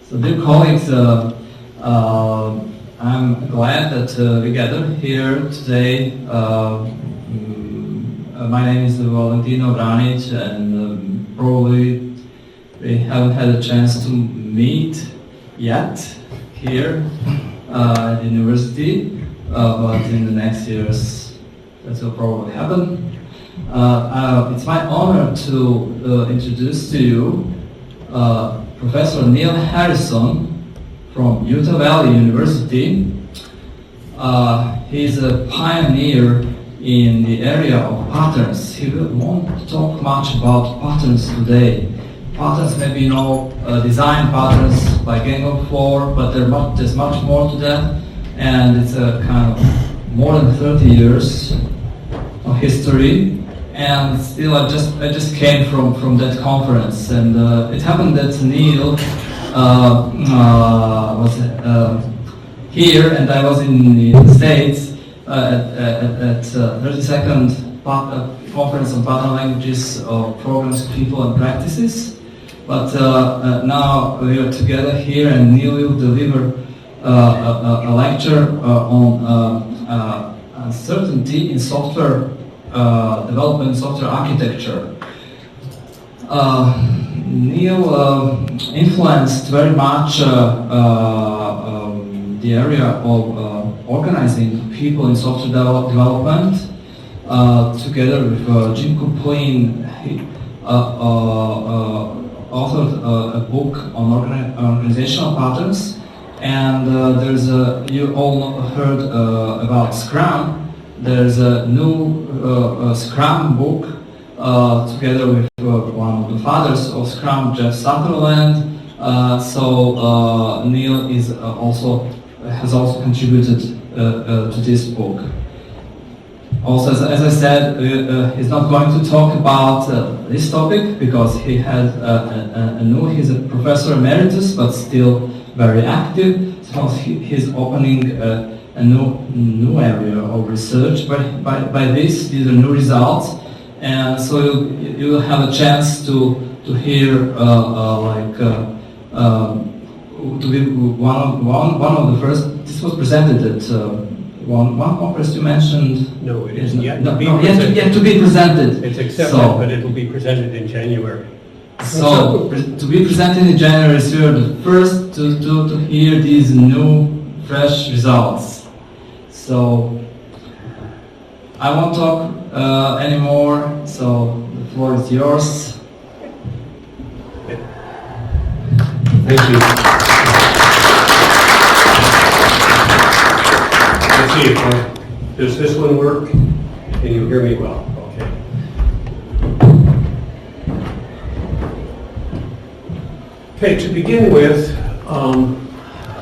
So, dear colleagues, I'm glad that we gather here today. My name is Valentino, Vranić, and probably we haven't had a chance to meet yet here at the university, but in the next years that will probably happen. It's my honor to introduce to you Professor Neil Harrison from Utah Valley University. He's a pioneer in the area of patterns. He won't talk much about patterns today. Patterns may be, design patterns by Gang of Four, but there's much more to that, and it's a kind of more than 30 years of history. And still, I just came from that conference, and it happened that Neil was here, and I was in the States at 32nd Conference on Pattern Languages of Programs, People, and Practices. But now we are together here, and Neil will deliver a lecture on uncertainty in software development, software architecture. Neil influenced very much the area of organizing people in software development. Together with Jim Coplin, he authored a book on organizational patterns. And you all heard about Scrum. There's a new Scrum book together with one of the fathers of Scrum, Jeff Sutherland. So Neil has also contributed to this book. Also, as I said, he's not going to talk about this topic because he's a professor emeritus, but still very active. So he's opening a new area of research by these are new results, and so you will have a chance to hear to be one of the first. This was presented at one conference you mentioned. No, it isn't yet. Yet to be presented. It's accepted, but it will be presented in January. So to be presented in January, so you're the first to hear these new, fresh results. So I won't talk anymore. So the floor is yours. Thank you. Let's see if does this one work? Can you hear me well? Okay. Okay, to begin with,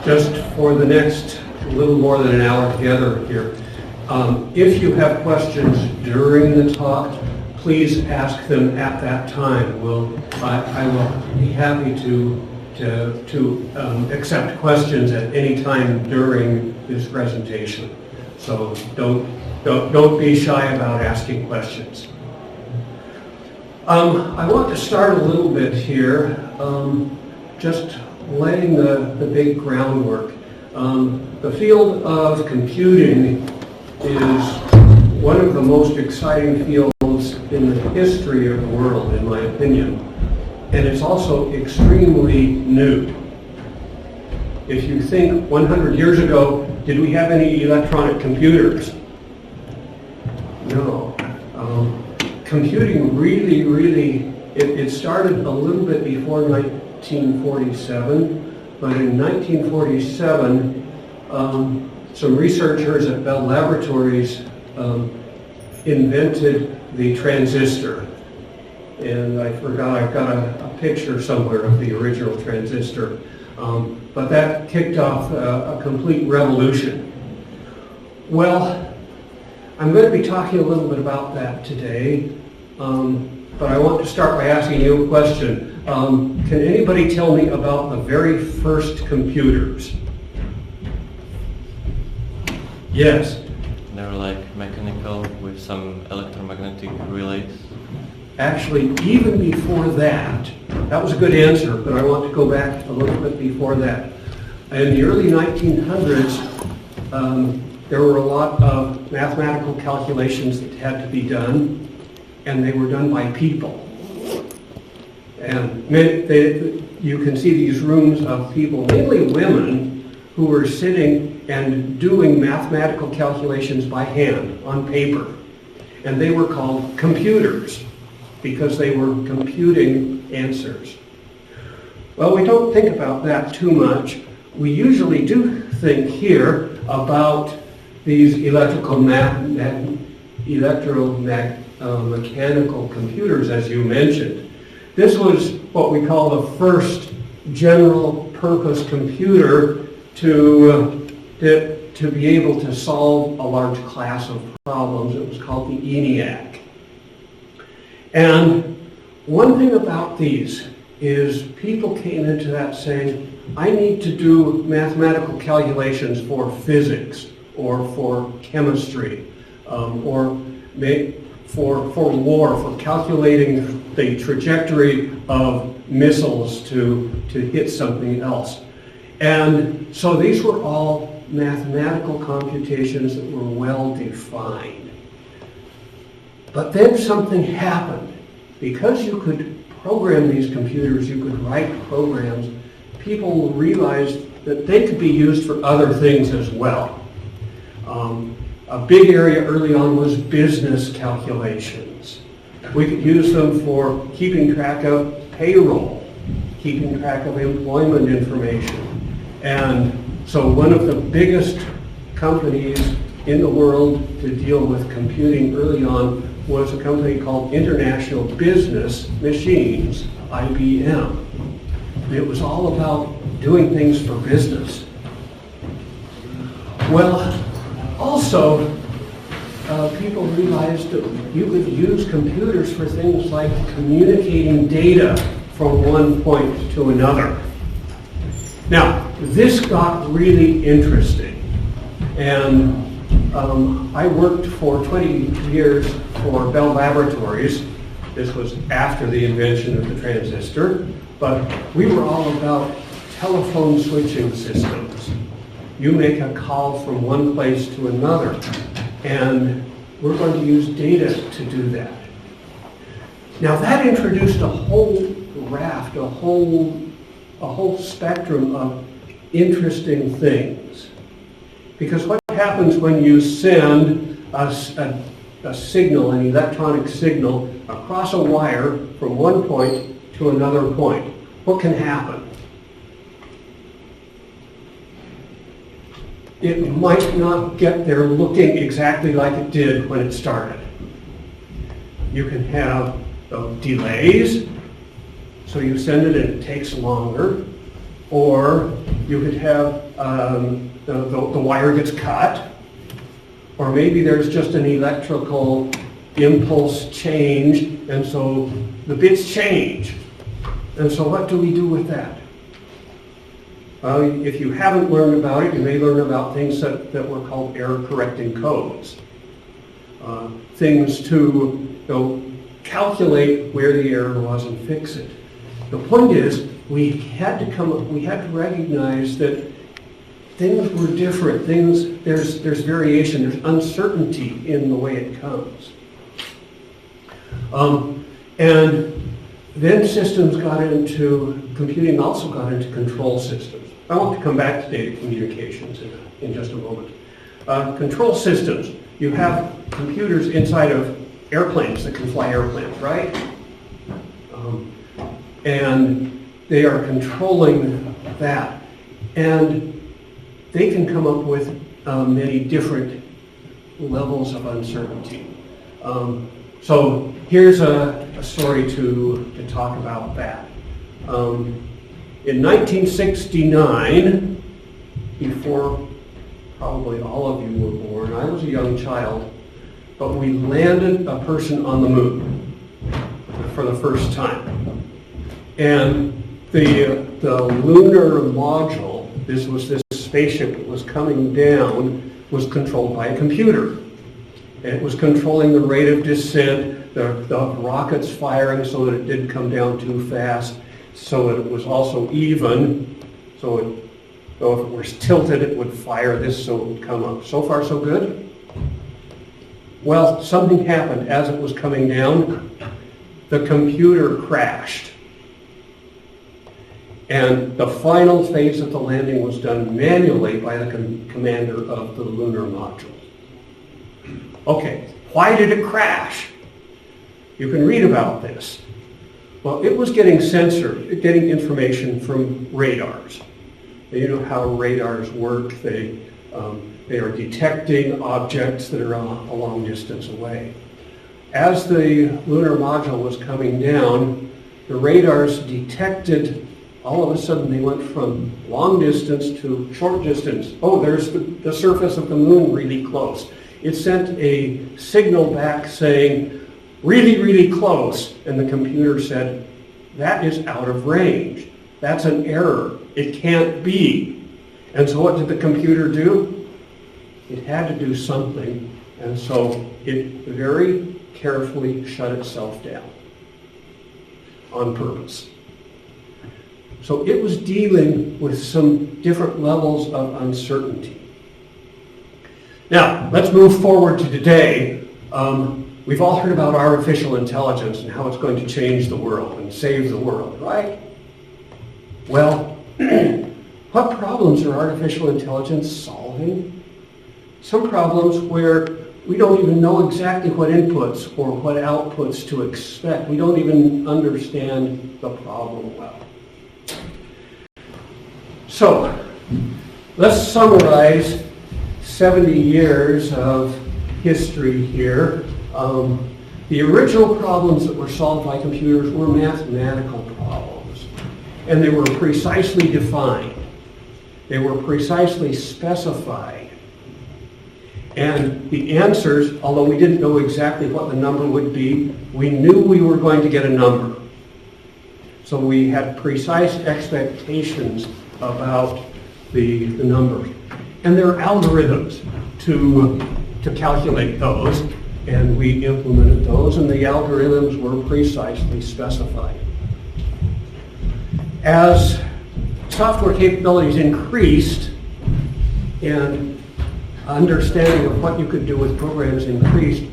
just for the next little more than an hour together here, if you have questions during the talk, please ask them at that time. I will be happy to accept questions at any time during this presentation. So don't be shy about asking questions. I want to start a little bit here, just laying the big groundwork. The field of computing is one of the most exciting fields in the history of the world, in my opinion. And it's also extremely new. If you think 100 years ago, did we have any electronic computers? No. Computing really, it started a little bit before 1947, but in 1947, some researchers at Bell Laboratories invented the transistor. And I forgot, I've got a picture somewhere of the original transistor. But that kicked off a complete revolution. Well, I'm going to be talking a little bit about that today, but I want to start by asking you a question. Can anybody tell me about the very first computers? Yes? They're like mechanical with some electromagnetic relays. Actually, even before that, that was a good answer, but I want to go back a little bit before that. In the early 1900s, there were a lot of mathematical calculations that had to be done, and they were done by people. And you can see these rooms of people, mainly women, who were sitting and doing mathematical calculations by hand on paper. And they were called computers, because they were computing answers. Well, we don't think about that too much. We usually do think here about these electromechanical computers, as you mentioned. This was what we call the first general purpose computer to be able to solve a large class of problems. It was called the ENIAC. And one thing about these is people came into that saying, I need to do mathematical calculations for physics or for chemistry or for war, for calculating the trajectory of missiles to hit something else. And so these were all mathematical computations that were well defined. But then something happened. Because you could program these computers, you could write programs, people realized that they could be used for other things as well. A big area early on was business calculations. We could use them for keeping track of payroll, keeping track of employment information. And so one of the biggest companies in the world to deal with computing early on was a company called International Business Machines, IBM. It was all about doing things for business. Well, also, people realized that you could use computers for things like communicating data from one point to another. Now, this got really interesting. And I worked for 20 years for Bell Laboratories. This was after the invention of the transistor, but we were all about telephone switching systems. You make a call from one place to another, and we're going to use data to do that. Now that introduced a whole raft, a whole spectrum of interesting things. Because what happens when you send a signal, an electronic signal, across a wire from one point to another point? What can happen? It might not get there looking exactly like it did when it started. You can have delays, so you send it and it takes longer, or you could have the wire gets cut, or maybe there's just an electrical impulse change, and so the bits change. And so what do we do with that? If you haven't learned about it, you may learn about things that were called error-correcting codes. Things to calculate where the error was and fix it. The point is, we had to recognize that things were different. There's variation, there's uncertainty in the way it comes. And then systems got into, computing also got into control systems. I want to come back to data communications in just a moment. Control systems. You have computers inside of airplanes that can fly airplanes, right? And they are controlling that. And they can come up with many different levels of uncertainty. So here's a story to talk about that. In 1969, before probably all of you were born, I was a young child, but we landed a person on the moon for the first time. And the lunar module, this spaceship that was coming down, was controlled by a computer. And it was controlling the rate of descent, the rockets firing so that it didn't come down too fast, so that it was also even, so if it was tilted, it would fire this so it would come up. So far, so good? Well, something happened as it was coming down. The computer crashed. And the final phase of the landing was done manually by the commander of the lunar module. Okay, why did it crash? You can read about this. Well, it was getting information from radars. You know how radars work. They are detecting objects that are a long distance away. As the lunar module was coming down, the radars detected, all of a sudden they went from long distance to short distance. Oh, there's the surface of the moon really close. It sent a signal back saying, really, really close, and the computer said, that is out of range. That's an error. It can't be. And so what did the computer do? It had to do something, and so it very carefully shut itself down on purpose. So it was dealing with some different levels of uncertainty. Now, let's move forward to today. We've all heard about artificial intelligence and how it's going to change the world and save the world, right? Well, what problems are artificial intelligence solving? Some problems where we don't even know exactly what inputs or what outputs to expect. We don't even understand the problem well. So, let's summarize 70 years of history here. The original problems that were solved by computers were mathematical problems, and they were precisely defined. They were precisely specified. And the answers, although we didn't know exactly what the number would be, we knew we were going to get a number. So we had precise expectations about the numbers. And there are algorithms to calculate those, and we implemented those, and the algorithms were precisely specified. As software capabilities increased and understanding of what you could do with programs increased,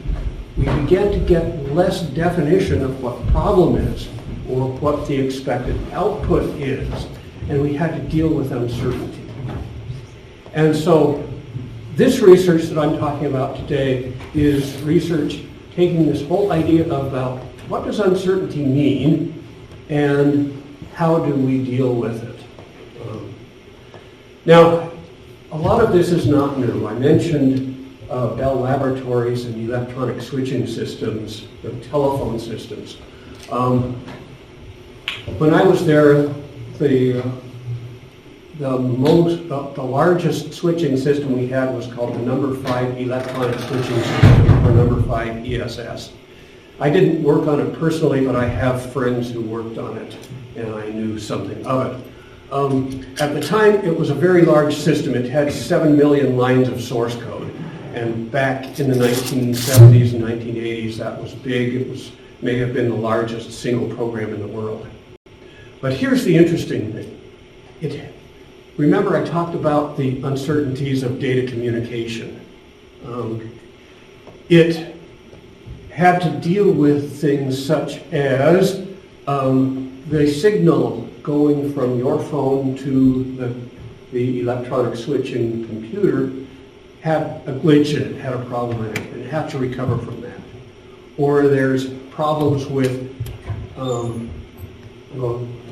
we began to get less definition of what problem is or what the expected output is, and we had to deal with uncertainty. And so this research that I'm talking about today is research taking this whole idea about what does uncertainty mean and how do we deal with it. Now, a lot of this is not new. I mentioned Bell Laboratories and electronic switching systems, the telephone systems. When I was there, the largest switching system we had was called the number 5 electronic switching system, or number 5 ESS. I didn't work on it personally, but I have friends who worked on it, and I knew something of it. At the time, it was a very large system. It had 7 million lines of source code. And back in the 1970s and 1980s, that was big. It may have been the largest single program in the world. But here's the interesting thing. Remember I talked about the uncertainties of data communication. It had to deal with things such as the signal going from your phone to the electronic switching computer had a glitch in it, had a problem in it, and it had to recover from that. Or there's problems with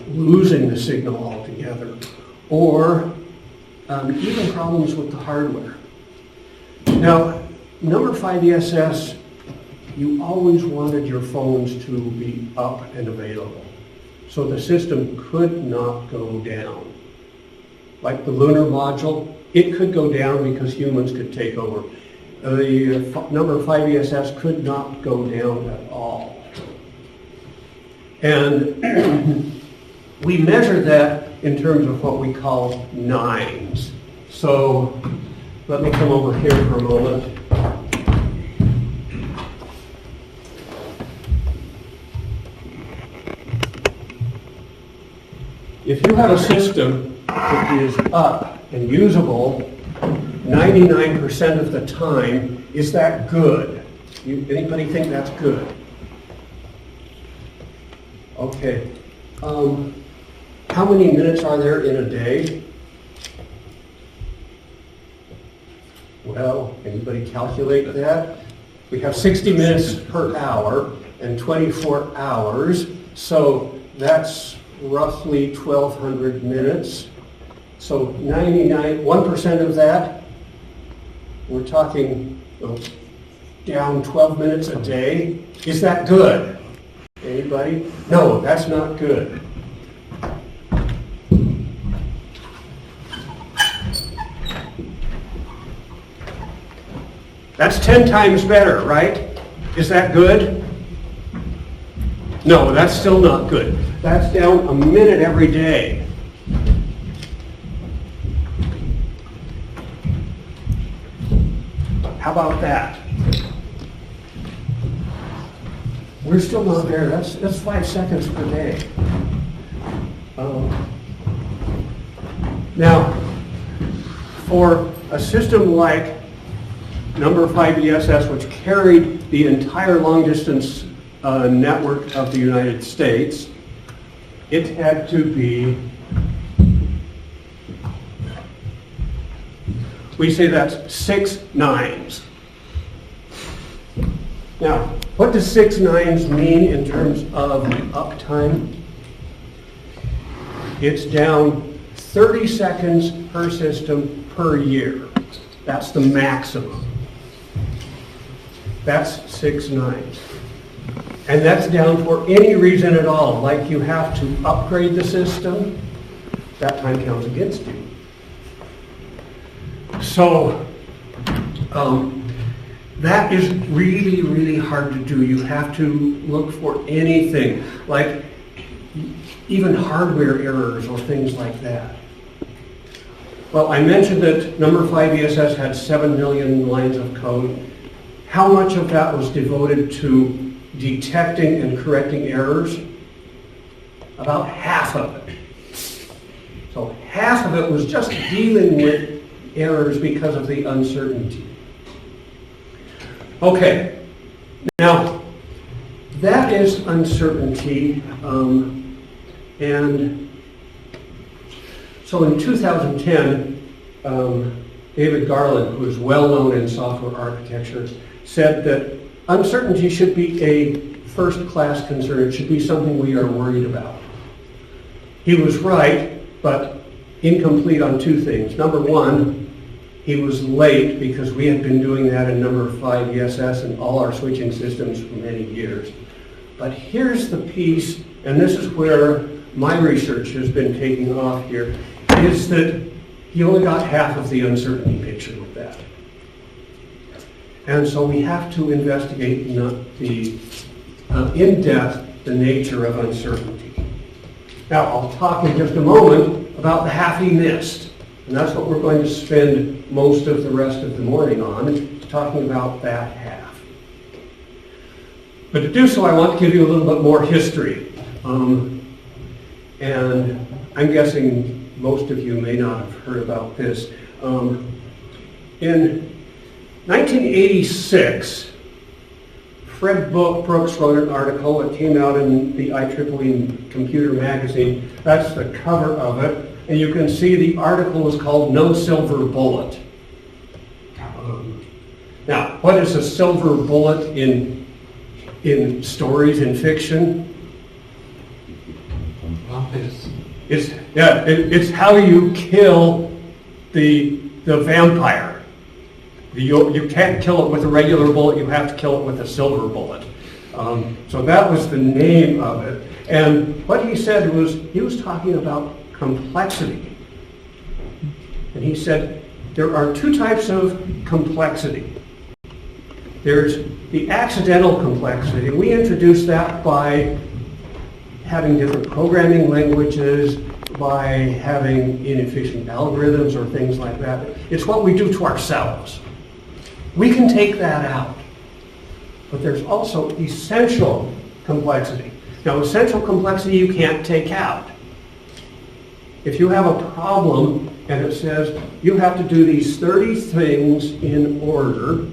losing the signal altogether, or even problems with the hardware. Now, number 5 ESS, you always wanted your phones to be up and available. So the system could not go down. Like the lunar module, it could go down because humans could take over. The number 5 ESS could not go down at all. And we measure that in terms of what we call nines. So let me come over here for a moment. if you have a system that is up and usable 99% of the time, is that good? Anybody think that's good? Okay. How many minutes are there in a day? Well, anybody calculate that? We have 60 minutes per hour and 24 hours, so that's roughly 1,200 minutes. So 1% of that, we're talking down 12 minutes a day. Is that good? Anybody? No, that's not good. That's 10 times better, right? Is that good? No, that's still not good. That's down a minute every day. How about that? We're still not there. That's 5 seconds per day. Now, for a system like number 5 ESS, which carried the entire long-distance network of the United States, it had to be, we say that's 6 nines. Now, what does 6 nines mean in terms of uptime? It's down 30 seconds per system per year. That's the maximum. That's 6 nines. And that's down for any reason at all, like you have to upgrade the system, that time counts against you. So, that is really, really hard to do. You have to look for anything, like even hardware errors or things like that. Well, I mentioned that number 5 ESS had 7 million lines of code. How much of that was devoted to detecting and correcting errors? About half of it. So half of it was just dealing with errors because of the uncertainty. Okay, now that is uncertainty, and so in 2010, David Garland, who is well known in software architecture, said that uncertainty should be a first-class concern. It should be something we are worried about. He was right, but incomplete on 2 things. Number 1, he was late because we had been doing that in number 5 ESS and all our switching systems for many years. But here's the piece, and this is where my research has been taking off here, is that he only got half of the uncertainty picture with that. And so we have to investigate in depth the nature of uncertainty. Now, I'll talk in just a moment about the half he missed. And that's what we're going to spend most of the rest of the morning on, is talking about that half. But to do so, I want to give you a little bit more history. And I'm guessing most of you may not have heard about this. In 1986, Fred Brooks wrote an article that came out in the IEEE Computer magazine. That's the cover of it. And you can see the article is called No Silver Bullet. Now, what is a silver bullet in stories, in fiction? It's how you kill the vampire. You can't kill it with a regular bullet, you have to kill it with a silver bullet. So that was the name of it. And what he said was, he was talking about complexity. And he said, there are 2 types of complexity. There's the accidental complexity. We introduced that by having different programming languages, by having inefficient algorithms or things like that. It's what we do to ourselves. We can take that out. But there's also essential complexity. Now, essential complexity you can't take out. If you have a problem and it says you have to do these 30 things in order,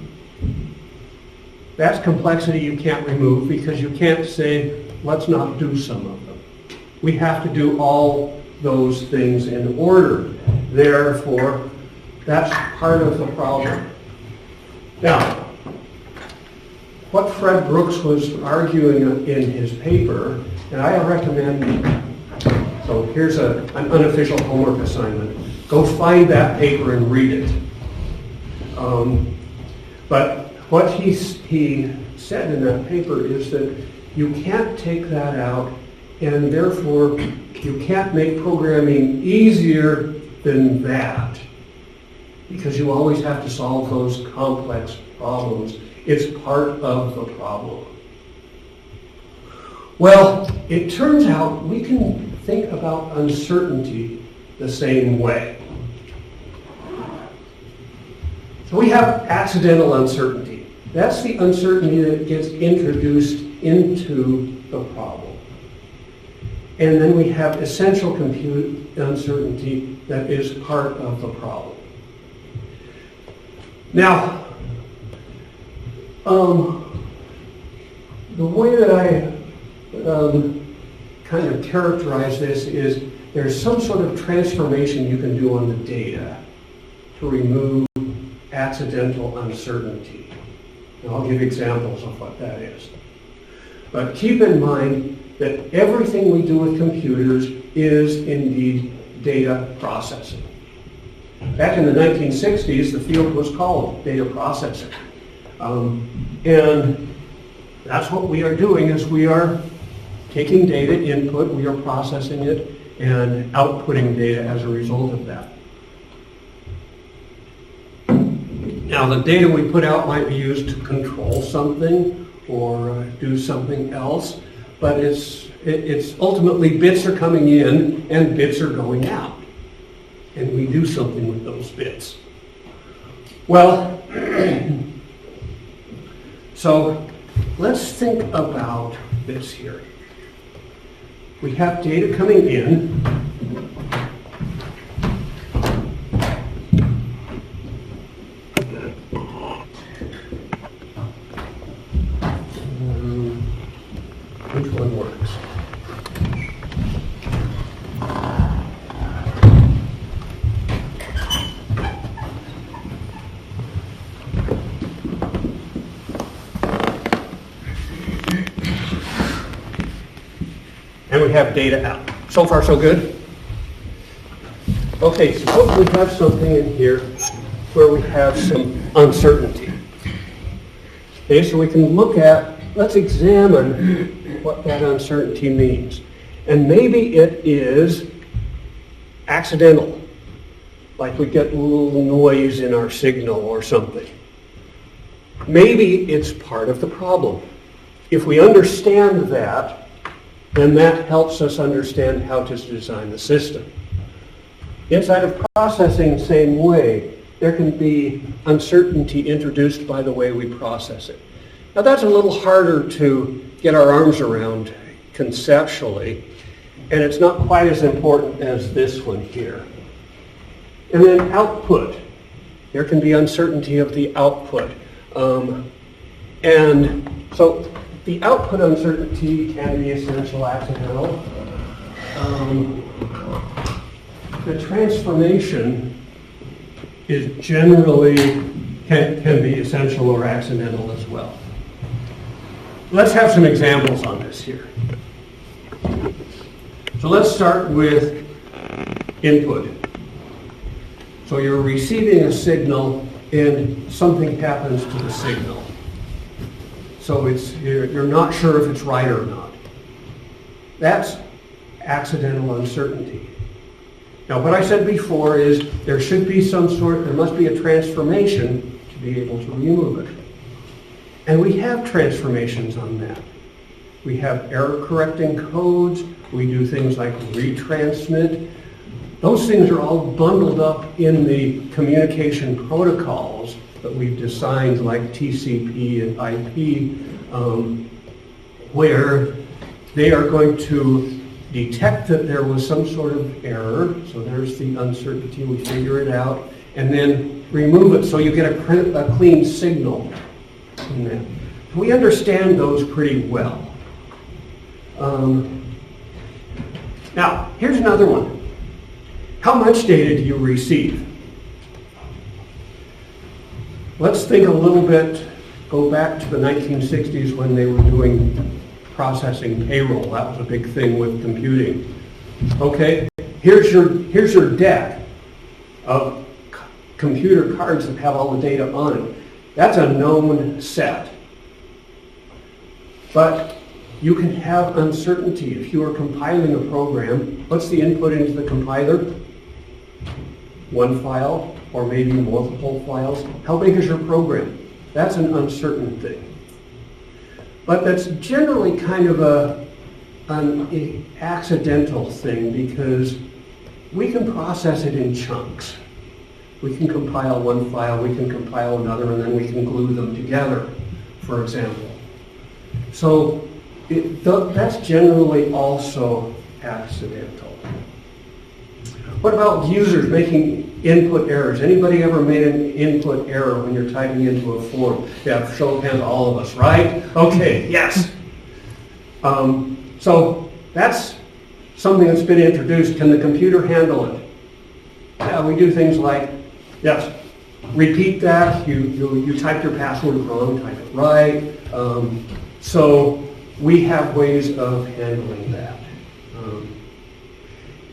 that's complexity you can't remove because you can't say, let's not do some of them. We have to do all those things in order. Therefore, that's part of the problem. Now, what Fred Brooks was arguing in his paper, and I recommend, so here's an unofficial homework assignment. Go find that paper and read it. But what he said in that paper is that you can't take that out, and therefore you can't make programming easier than that, because you always have to solve those complex problems. It's part of the problem. Well, it turns out we can think about uncertainty the same way. So we have accidental uncertainty. That's the uncertainty that gets introduced into the problem. And then we have essential compute uncertainty that is part of the problem. Now, the way that I kind of characterize this is there's some sort of transformation you can do on the data to remove accidental uncertainty. And I'll give examples of what that is. But keep in mind that everything we do with computers is indeed data processing. Back in the 1960s, the field was called data processing. And that's what we are doing, is we are taking data input, we are processing it, and outputting data as a result of that. Now, the data we put out might be used to control something or do something else, but it's ultimately bits are coming in and bits are going out. And we do something with those bits. Well, so let's think about this here. We have data coming in. Which one works? And we have data out. So far, so good? Okay, suppose we have something in here where we have some uncertainty. Okay, so we can look at, let's examine what that uncertainty means. And maybe it is accidental, like we get a little noise in our signal or something. Maybe it's part of the problem. If we understand that, then that helps us understand how to design the system. Inside of processing, same way, there can be uncertainty introduced by the way we process it. Now that's a little harder to get our arms around conceptually, and it's not quite as important as this one here. And then output. There can be uncertainty of the output. And so the output uncertainty can be essential accidental. The transformation is generally can be essential or accidental as well. Let's have some examples on this here. So let's start with input. So you're receiving a signal and something happens to the signal. So you're not sure if it's right or not. That's accidental uncertainty. Now what I said before is there must be a transformation to be able to remove it. And we have transformations on that. We have error correcting codes, we do things like retransmit. Those things are all bundled up in the communication protocols that we've designed, like TCP and IP, where they are going to detect that there was some sort of error, so there's the uncertainty, we figure it out, and then remove it so you get a clean signal from that. We understand those pretty well. Now, here's another one. How much data do you receive? Let's think a little bit, go back to the 1960s when they were doing processing payroll. That was a big thing with computing. Okay, here's your deck of computer cards that have all the data on it. That's a known set. But you can have uncertainty. If you are compiling a program, what's the input into the compiler? One file, or maybe multiple files. How big is your program? That's an uncertain thing. But that's generally kind of an accidental thing because we can process it in chunks. We can compile one file, we can compile another, and then we can glue them together, for example. So that's generally also accidental. What about users making input errors? Anybody ever made an input error when you're typing into a form? Yeah, show of hands, all of us, right? Okay, yes. So that's something that's been introduced. Can the computer handle it? Yeah, we do things like, yes, repeat that. You typed your password wrong, type it right. So we have ways of handling that.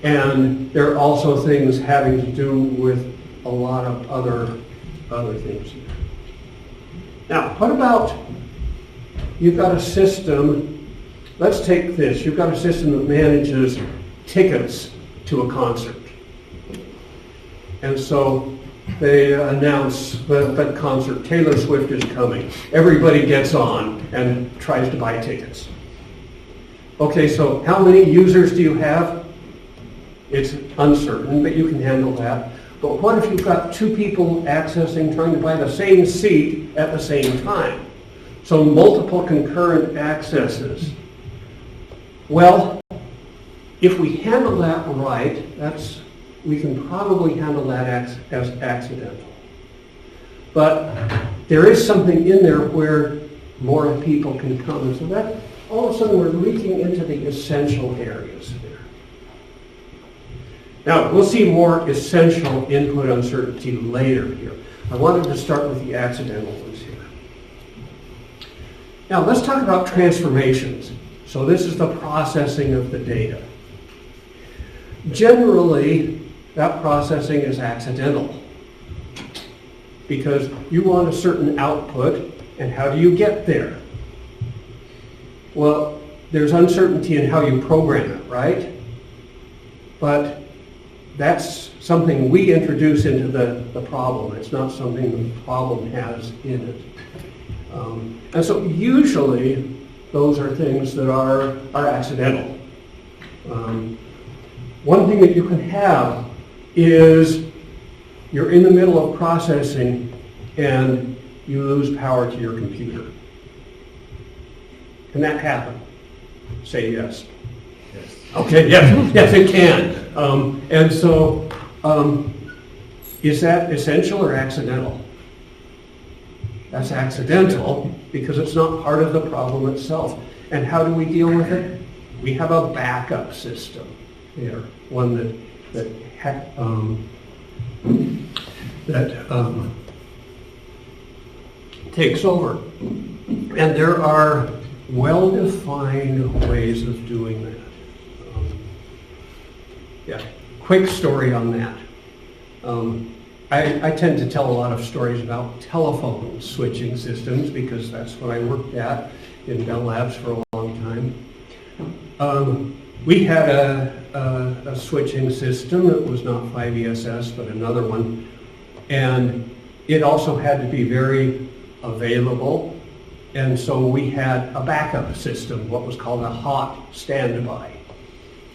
And there are also things having to do with a lot of other things. Now, what about, you've got a system, let's take this, you've got a system that manages tickets to a concert. And so they announce that concert, Taylor Swift is coming. Everybody gets on and tries to buy tickets. Okay, so how many users do you have? It's uncertain, but you can handle that. But what if you've got two people accessing, trying to buy the same seat at the same time? So multiple concurrent accesses. Well, if we handle that right, we can probably handle that as accidental. But there is something in there where more people can come. And so that, all of a sudden, we're reaching into the essential areas there. Now, we'll see more essential input uncertainty later here. I wanted to start with the accidental ones here. Now, let's talk about transformations. So this is the processing of the data. Generally, that processing is accidental because you want a certain output, and how do you get there? Well, there's uncertainty in how you program it, right? But that's something we introduce into the problem. It's not something the problem has in it. And so usually those are things that are accidental. One thing that you can have is you're in the middle of processing and you lose power to your computer. Can that happen? Say yes. Yes. Okay, yes, it can. And so, is that essential or accidental? That's accidental because it's not part of the problem itself. And how do we deal with it? We have a backup system here, one that takes over. And there are well-defined ways of doing that. Quick story on that. I tend to tell a lot of stories about telephone switching systems because that's what I worked at in Bell Labs for a long time. We had a switching system that was not 5ESS, but another one. And it also had to be very available. And so we had a backup system, what was called a hot standby.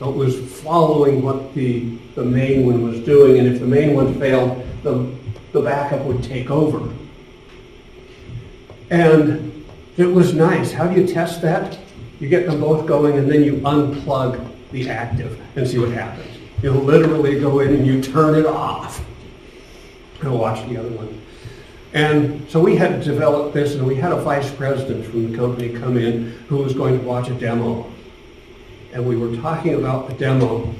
So it was following what the main one was doing, and if the main one failed, the backup would take over. And it was nice. How do you test that? You get them both going, and then you unplug the active and see what happens. You'll literally go in and you turn it off and watch the other one. And so we had to develop this, and we had a vice president from the company come in who was going to watch a demo. And we were talking about the demo,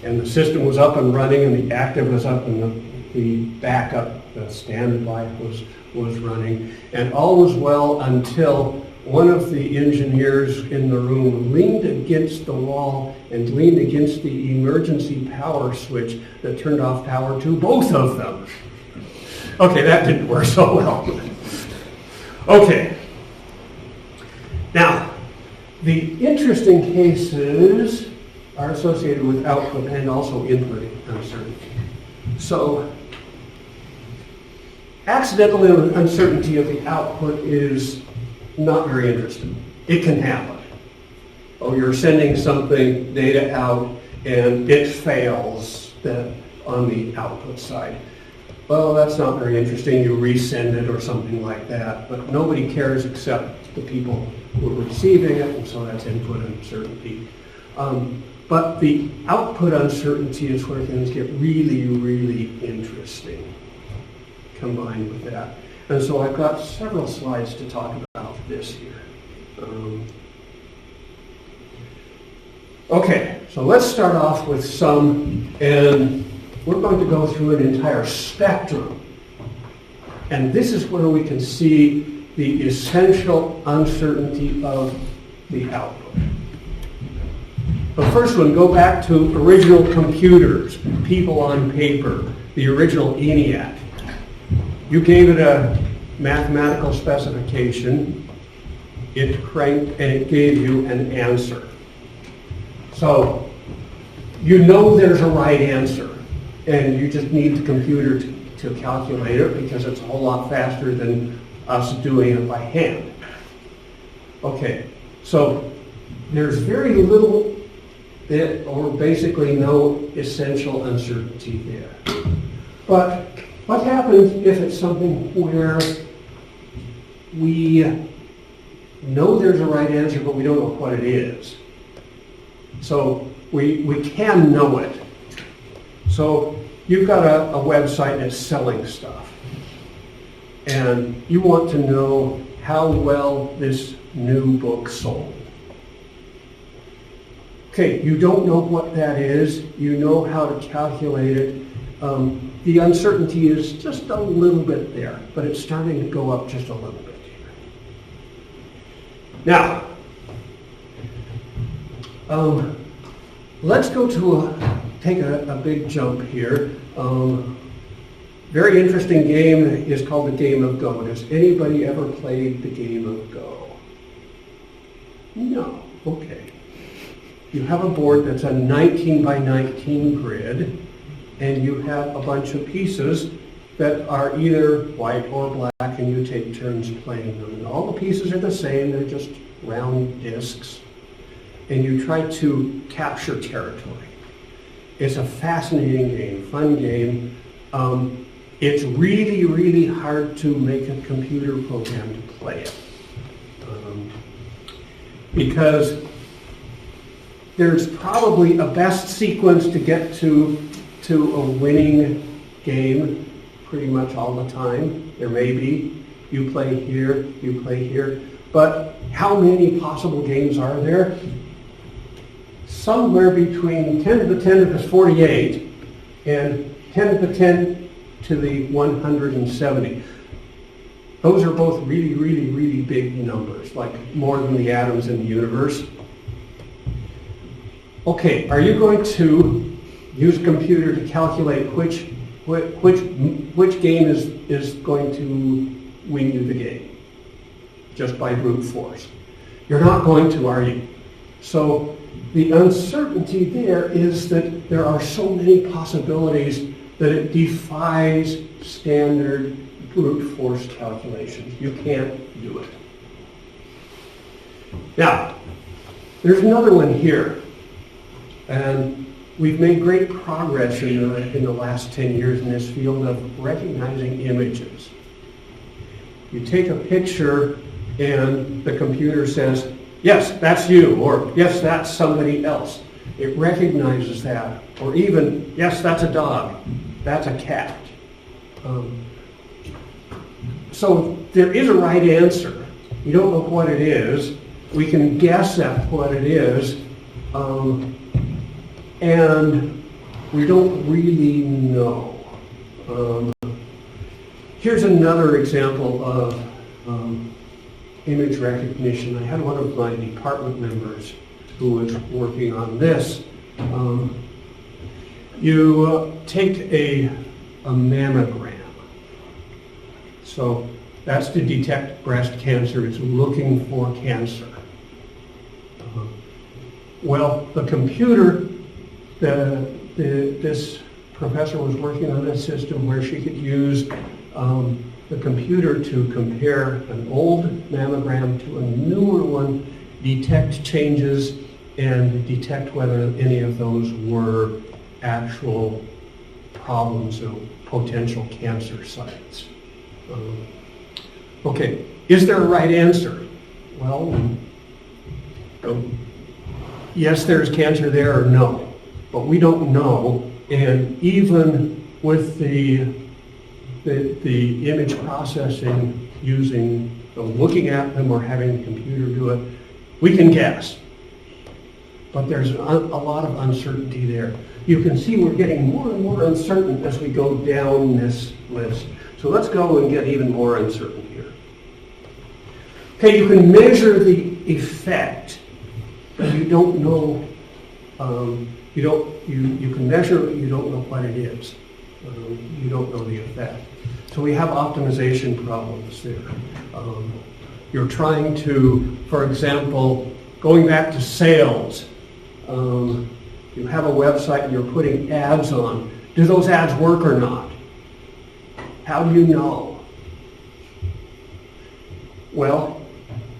and the system was up and running, and the active was up, and the backup, the standby was running. And all was well until one of the engineers in the room leaned against the wall and leaned against the emergency power switch that turned off power to both of them. Okay, that didn't work so well. Okay. Now, the interesting cases are associated with output and also input uncertainty. So, accidental uncertainty of the output is not very interesting. It can happen. Oh, you're sending something, data out, and it fails on the output side. Well, that's not very interesting. You resend it or something like that, but nobody cares except the people who are receiving it, and so that's input uncertainty. But the output uncertainty is where things get really, really interesting combined with that. And so I've got several slides to talk about this here. Okay, so let's start off with some, and we're going to go through an entire spectrum. And this is where we can see the essential uncertainty of the output. The first one, go back to original computers, people on paper, the original ENIAC. You gave it a mathematical specification, it cranked, and it gave you an answer. So, you know there's a right answer, and you just need the computer to calculate it because it's a whole lot faster than us doing it by hand. Okay, so there's very little or basically no essential uncertainty there. But what happens if it's something where we know there's a right answer, but we don't know what it is? So we can know it. So you've got a website that's selling stuff, and you want to know how well this new book sold. Okay, you don't know what that is. You know how to calculate it. The uncertainty is just a little bit there, but it's starting to go up just a little bit here. Now, let's go to take a big jump here. Very interesting game is called the game of Go. Has anybody ever played the game of Go? No. Okay. You have a board that's a 19 by 19 grid, and you have a bunch of pieces that are either white or black, and you take turns playing them. And all the pieces are the same, they're just round discs, and you try to capture territory. It's a fascinating game, fun game. It's really, really hard to make a computer program to play it. Because there's probably a best sequence to get to a winning game pretty much all the time. There may be. You play here, you play here. But how many possible games are there? Somewhere between 10 to the 10 to the 48 and 10 to the 10 to the 170. Those are both really, really, really big numbers, like more than the atoms in the universe. Okay, are you going to use a computer to calculate which game is going to win you the game? Just by brute force. You're not going to, are you? So the uncertainty there is that there are so many possibilities that it defies standard brute force calculations. You can't do it. Now, there's another one here. And we've made great progress in the last 10 years in this field of recognizing images. You take a picture and the computer says, yes, that's you, or yes, that's somebody else. It recognizes that. Or even, yes, that's a dog. That's a cat. So there is a right answer. We don't know what it is. We can guess at what it is. And we don't really know. Here's another example of image recognition. I had one of my department members who was working on this. You take a mammogram. So that's to detect breast cancer. It's looking for cancer. Well, the computer, this professor was working on a system where she could use the computer to compare an old mammogram to a newer one, detect changes, and detect whether any of those were actual problems of potential cancer sites. Okay, is there a right answer? Well, yes, there's cancer there, or no, but we don't know. And even with the image processing using looking at them or having the computer do it, we can guess. But there's a lot of uncertainty there. You can see we're getting more and more uncertain as we go down this list. So let's go and get even more uncertain here. Okay, you can measure the effect, but you don't know. You can measure it, you don't know what it is. You don't know the effect. So we have optimization problems there. You're trying to, for example, going back to sales. You have a website and you're putting ads on. Do those ads work or not? How do you know? Well,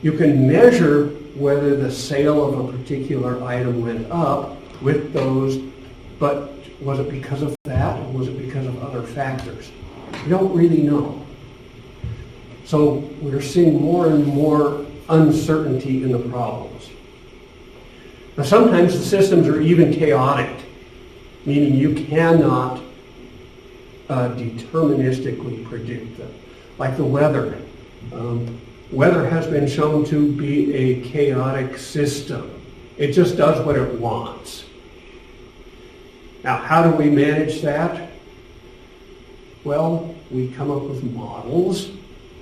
you can measure whether the sale of a particular item went up with those, but was it because of that or was it because of other factors? We don't really know. So we're seeing more and more uncertainty in the problems. Now sometimes the systems are even chaotic, meaning you cannot deterministically predict them. Like the weather. Weather has been shown to be a chaotic system. It just does what it wants. Now, how do we manage that? Well, we come up with models.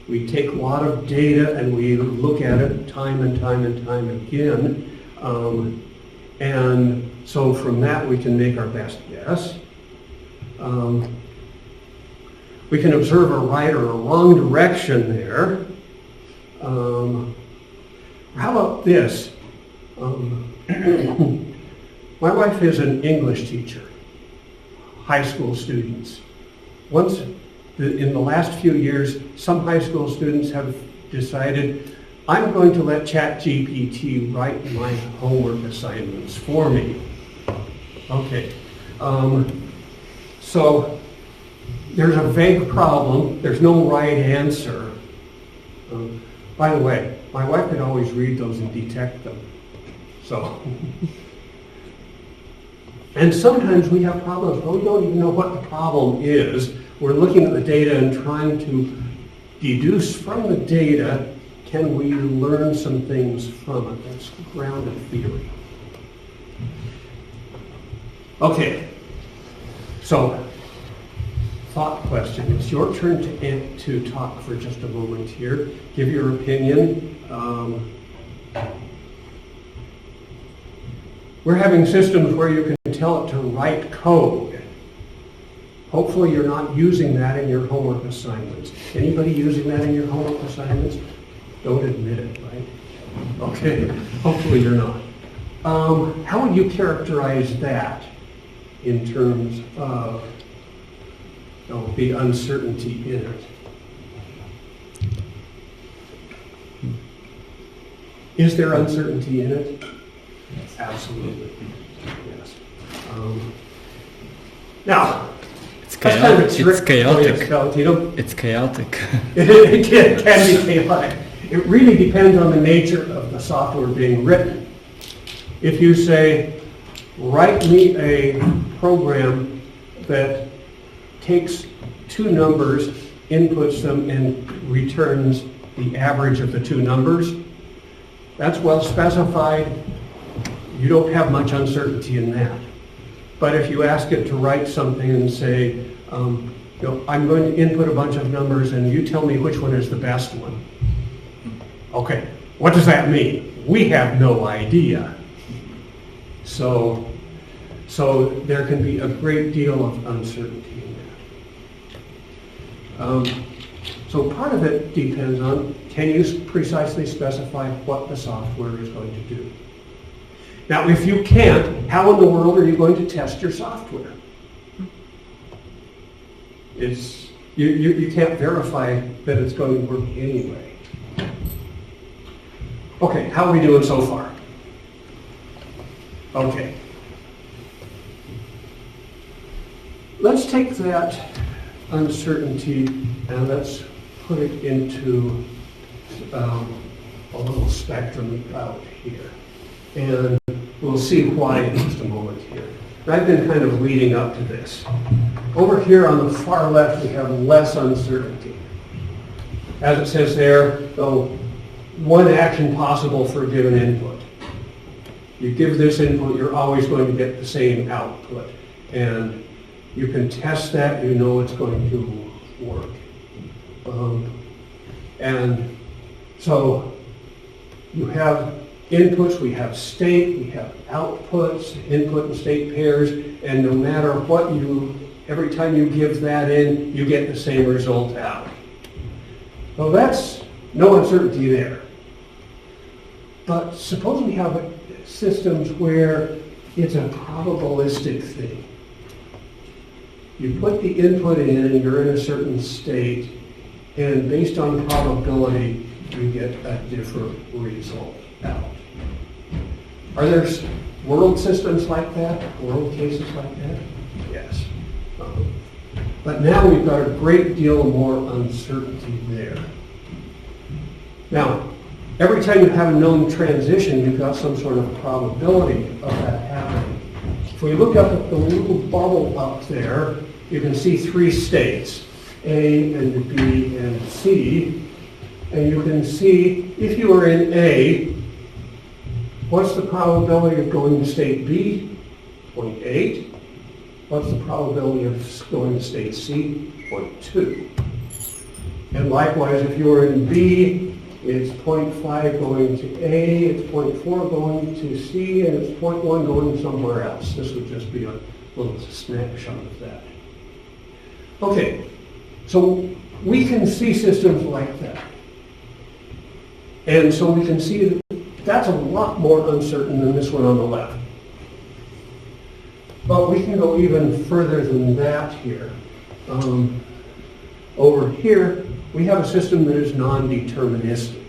We take a lot of data and we look at it time and time and time again. And so from that we can make our best guess. We can observe a right or a wrong direction there. How about this? My wife is an English teacher, high school students. Once, in the last few years, some high school students have decided, I'm going to let ChatGPT write my homework assignments for me. Okay. So there's a vague problem. There's no right answer. By the way, my wife could always read those and detect them. So, and sometimes we have problems, but we don't even know what the problem is. We're looking at the data and trying to deduce from the data, can we learn some things from it? That's grounded theory. Okay, so thought question. It's your turn to talk for just a moment here. Give your opinion. We're having systems where you can tell it to write code. Hopefully you're not using that in your homework assignments. Anybody using that in your homework assignments? Don't admit it, right? Okay, hopefully you're not. How would you characterize that in terms of the uncertainty in it? Is there uncertainty in it? Yes. Absolutely. Yes. Now, it's chaotic. It's chaotic. Valentino. It's chaotic. It can be chaotic. It really depends on the nature of the software being written. If you say, write me a program that takes two numbers, inputs them, and returns the average of the two numbers. That's well specified. You don't have much uncertainty in that. But if you ask it to write something and say, I'm going to input a bunch of numbers and you tell me which one is the best one. Okay, what does that mean? We have no idea. So there can be a great deal of uncertainty in that. So part of it depends on, can you precisely specify what the software is going to do? Now, if you can't, how in the world are you going to test your software? You can't verify that it's going to work anyway. Okay, how are we doing so far? Okay. Let's take that uncertainty and let's put it into a little spectrum out here. And we'll see why in just a moment here. I've been kind of leading up to this. Over here on the far left, we have less uncertainty. As it says there, one action possible for a given input. You give this input, you're always going to get the same output. And you can test that, you know it's going to work. And so you have inputs, we have state, we have outputs, input and state pairs, and no matter what every time you give that in, you get the same result out. So that's no uncertainty there. But suppose we have systems where it's a probabilistic thing. You put the input in and you're in a certain state, and based on probability, you get a different result out. Are there world systems like that? World cases like that? Yes. But now we've got a great deal more uncertainty there. Now, every time you have a known transition, you've got some sort of probability of that happening. If we look up at the little bubble up there, you can see three states, A and B and C. And you can see if you are in A, what's the probability of going to state B? 0.8. What's the probability of going to state C? 0.2. And likewise, if you're in B, it's 0.5 going to A, it's 0.4 going to C, and it's 0.1 going somewhere else. This would just be a little snapshot of that. Okay, so we can see systems like that. And so we can see that that's a lot more uncertain than this one on the left. But we can go even further than that here. Over here, we have a system that is non-deterministic.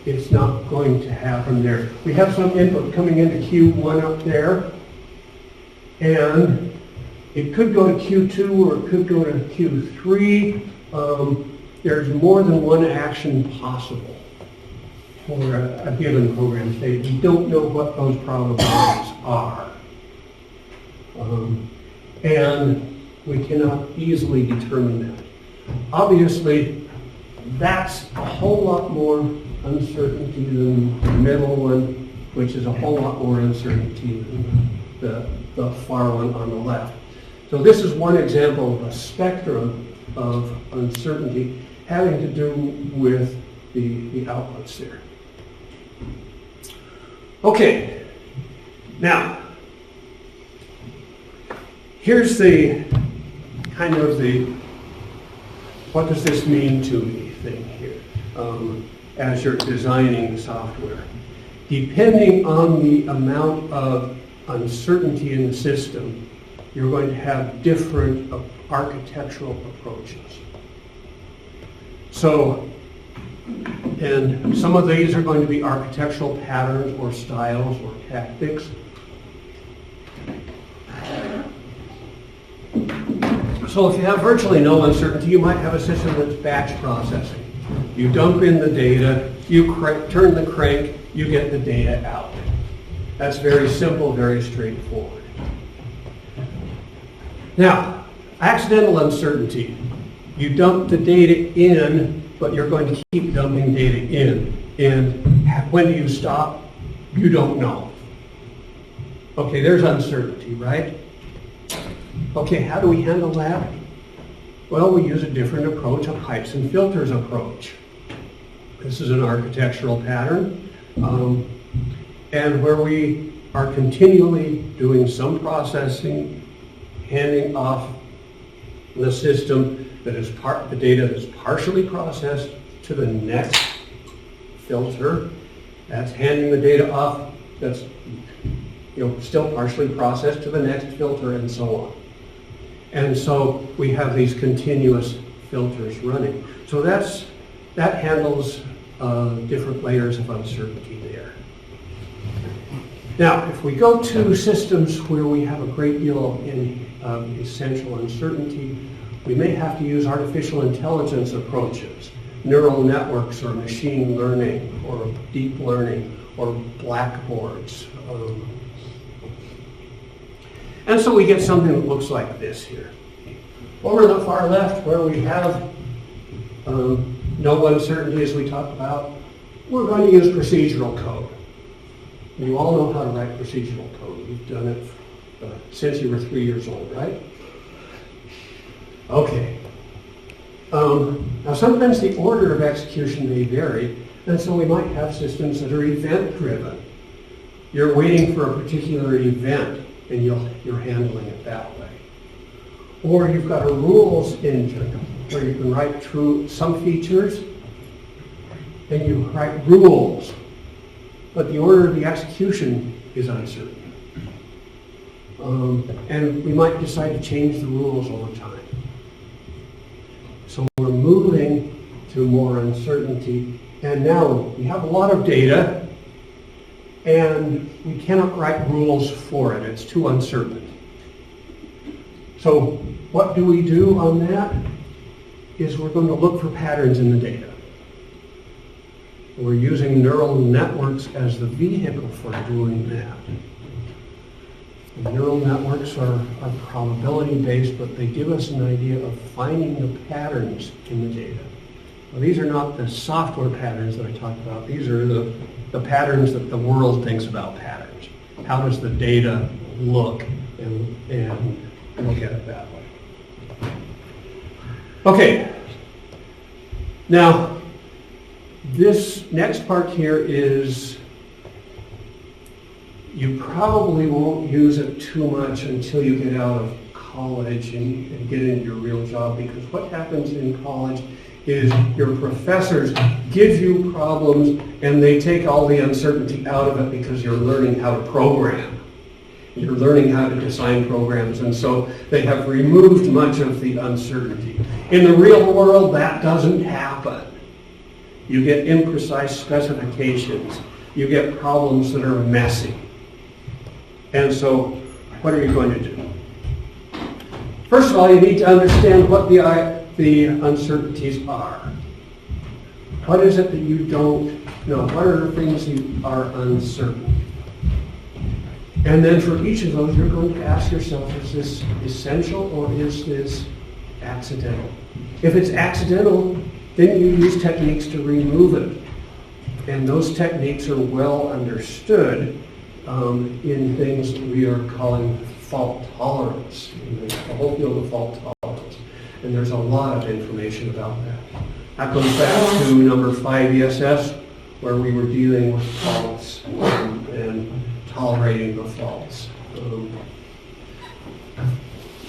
It's not going to happen there. We have some input coming into Q1 up there, and it could go to Q2 or it could go to Q3. There's more than one action possible for a given program state. We don't know what those probabilities are. And we cannot easily determine that. Obviously, that's a whole lot more uncertainty than the middle one, which is a whole lot more uncertainty than the far one on the left. So this is one example of a spectrum of uncertainty having to do with the outputs there. Okay, now, here's the kind of what does this mean to me thing here as you're designing software. Depending on the amount of uncertainty in the system, you're going to have different architectural approaches. So, and some of these are going to be architectural patterns or styles or tactics. So if you have virtually no uncertainty, you might have a system that's batch processing. You dump in the data, you turn the crank, you get the data out. That's very simple, very straightforward. Now, accidental uncertainty. You dump the data in, but you're going to keep dumping data in. And when do you stop? You don't know. Okay, there's uncertainty, right? Okay, how do we handle that? Well, we use a different approach, a pipes and filters approach. This is an architectural pattern, and where we are continually doing some processing, handing off the system that is the data that's partially processed to the next filter. That's handing the data off that's still partially processed to the next filter, and so on. And so we have these continuous filters running. So that handles different layers of uncertainty there. Now, if we go to systems where we have a great deal of essential uncertainty, we may have to use artificial intelligence approaches, neural networks or machine learning or deep learning or blackboards. And so we get something that looks like this here. Over the far left, where we have no uncertainty, as we talked about, we're going to use procedural code. You all know how to write procedural code. You've done it since you were 3 years old, right? Okay. Now sometimes the order of execution may vary, and so we might have systems that are event-driven. You're waiting for a particular event, and you're handling it that way. Or you've got a rules engine where you can write through some features and you write rules, but the order of the execution is uncertain. And we might decide to change the rules over time. So we're moving to more uncertainty, and now we have a lot of data, and we cannot write rules for it. It's too uncertain. So what do we do on that? Is we're going to look for patterns in the data. We're using neural networks as the vehicle for doing that. The neural networks are probability-based, but they give us an idea of finding the patterns in the data. Well, these are not the software patterns that I talked about. These are the patterns that the world thinks about patterns. How does the data look, and look at it that way. Okay. Now, this next part here is, you probably won't use it too much until you get out of college and get into your real job, because what happens in college is your professors give you problems and they take all the uncertainty out of it because you're learning how to program. You're learning how to design programs, and so they have removed much of the uncertainty. In the real world, that doesn't happen. You get imprecise specifications. You get problems that are messy. And so, what are you going to do? First of all, you need to understand what the uncertainties are. What is it that you don't know? What are the things you are uncertain? And then for each of those, you're going to ask yourself, is this essential or is this accidental? If it's accidental, then you use techniques to remove it. And those techniques are well understood in things that we are calling fault tolerance, in the whole field of fault tolerance. And there's a lot of information about that. That goes back to number 5 ESS, where we were dealing with faults and tolerating the faults.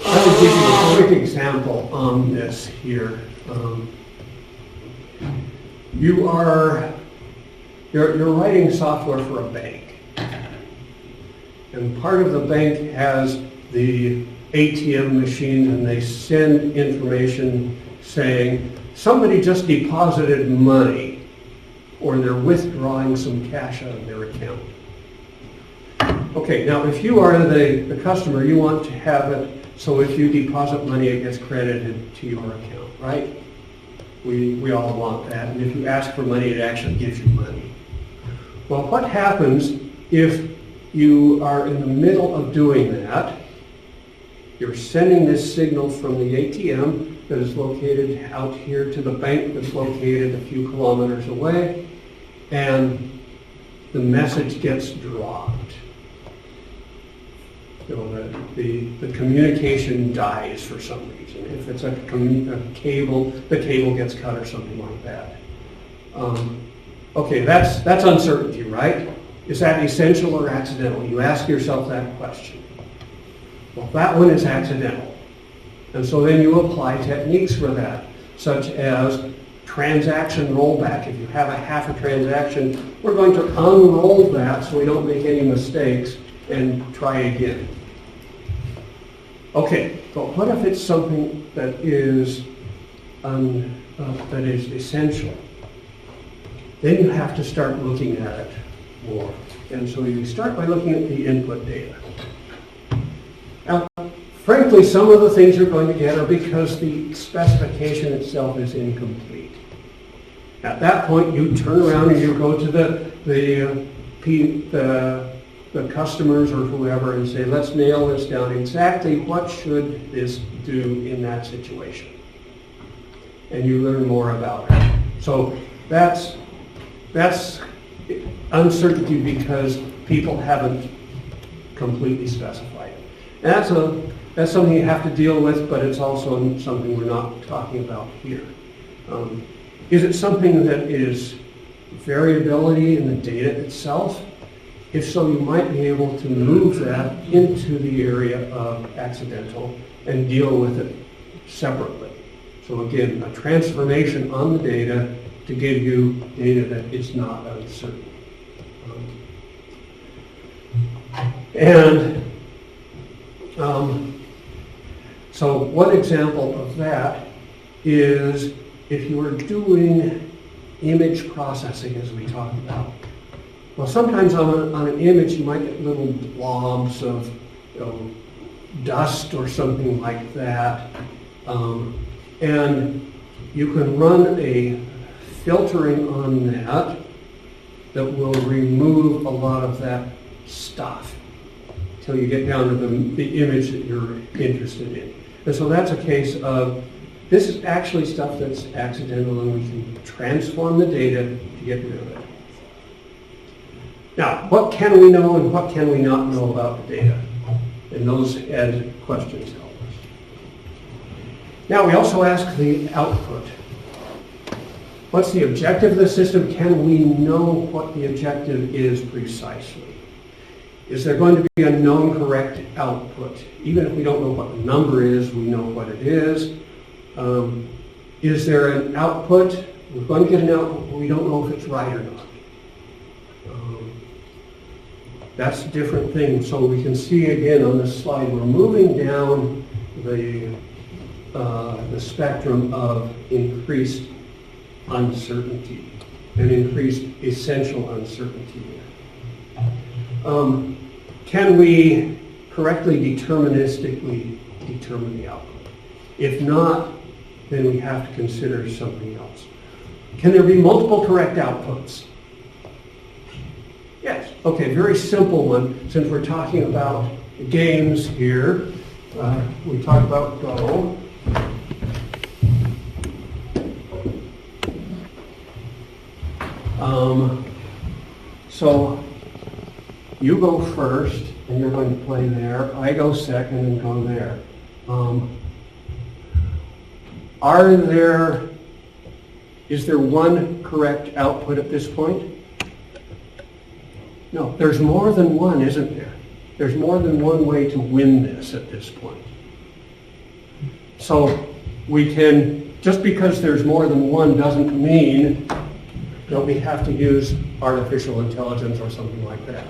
Let me give you a quick example on this here. You're writing software for a bank. And part of the bank has the ATM machines, and they send information saying, somebody just deposited money, or they're withdrawing some cash out of their account. Okay, now if you are the customer, you want to have it so if you deposit money, it gets credited to your account, right? We all want that. And if you ask for money, it actually gives you money. Well, what happens if you are in the middle of doing that. You're sending this signal from the ATM that is located out here to the bank that's located a few kilometers away, and the message gets dropped. So the communication dies for some reason. If it's a cable, the cable gets cut or something like that. Okay, that's uncertainty, right? Is that essential or accidental? You ask yourself that question. Well, that one is accidental. And so then you apply techniques for that, such as transaction rollback. If you have a half a transaction, we're going to unroll that so we don't make any mistakes and try again. Okay, but what if it's something that is essential? Then you have to start looking at it more. And so you start by looking at the input data. Now, frankly, some of the things you're going to get are because the specification itself is incomplete. At that point, you turn around and you go to the customers or whoever and say, let's nail this down. Exactly what should this do in that situation? And you learn more about it. So that's uncertainty because people haven't completely specified it. And that's something you have to deal with, but it's also something we're not talking about here. Is it something that is variability in the data itself? If so, you might be able to move that into the area of accidental and deal with it separately. So again, a transformation on the data to give you data that is not uncertain. So one example of that is if you were doing image processing, as we talked about. Well, sometimes on an image you might get little blobs of dust or something like that. And you can run a filtering on that will remove a lot of that stuff until you get down to the image that you're interested in. And so that's a case of, this is actually stuff that's accidental and we can transform the data to get rid of it. Now, what can we know and what can we not know about the data? And those as questions help us. Now, we also ask the output. What's the objective of the system? Can we know what the objective is precisely? Is there going to be a known correct output? Even if we don't know what the number is, we know what it is. Is there an output? We're going to get an output, but we don't know if it's right or not. That's a different thing. So we can see again on this slide, we're moving down the spectrum of increased uncertainty and increased essential uncertainty. Can we correctly deterministically determine the output? If not, then we have to consider something else. Can there be multiple correct outputs? Yes. Okay, very simple one. Since we're talking about games here, we talk about Go. So you go first, and you're going to play there. I go second and go there. Is there one correct output at this point? No, there's more than one, isn't there? There's more than one way to win this at this point. So we can, just because there's more than one doesn't mean that we have to use artificial intelligence or something like that.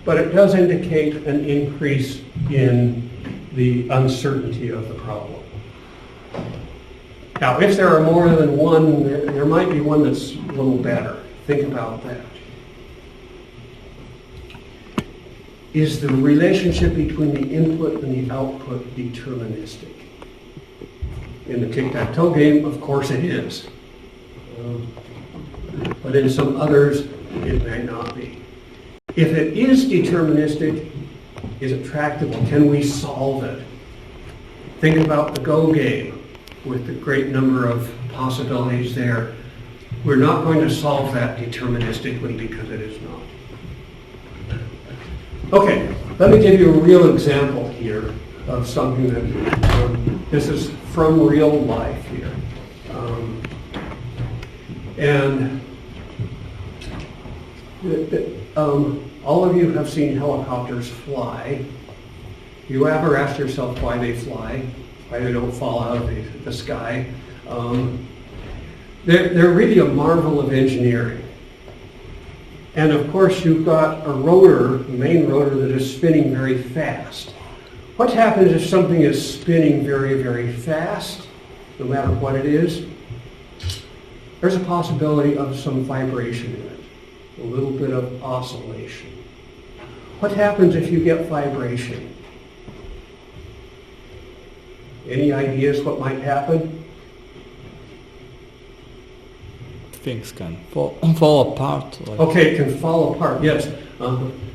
But it does indicate an increase in the uncertainty of the problem. Now, if there are more than one, there might be one that's a little better. Think about that. Is the relationship between the input and the output deterministic? In the tic-tac-toe game, of course it is. But in some others, it may not be. If it is deterministic, is it tractable? Can we solve it? Think about the Go game with the great number of possibilities there. We're not going to solve that deterministically because it is not. Okay, let me give you a real example here of something that, this is from real life here. All of you have seen helicopters fly. You ever asked yourself why they fly? Why they don't fall out of the sky? They're really a marvel of engineering. And of course you've got a rotor, the main rotor, that is spinning very fast. What happens if something is spinning very, very fast, no matter what it is? There's a possibility of some vibration in it, a little bit of oscillation. What happens if you get vibration? Any ideas what might happen? Things can fall apart. Like. Okay, it can fall apart, yes.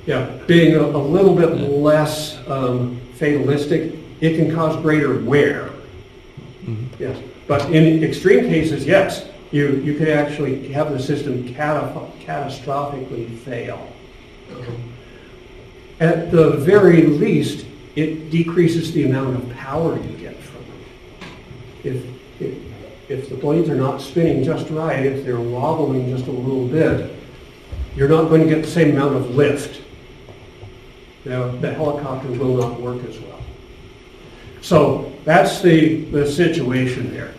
Yeah, being a little bit less fatalistic, it can cause greater wear. Mm-hmm. Yes, but in extreme cases, yes, you could actually have the system catastrophically fail. At the very least, it decreases the amount of power you get from it. If the blades are not spinning just right, if they're wobbling just a little bit, you're not going to get the same amount of lift. Now, the helicopter will not work as well. So that's the situation there.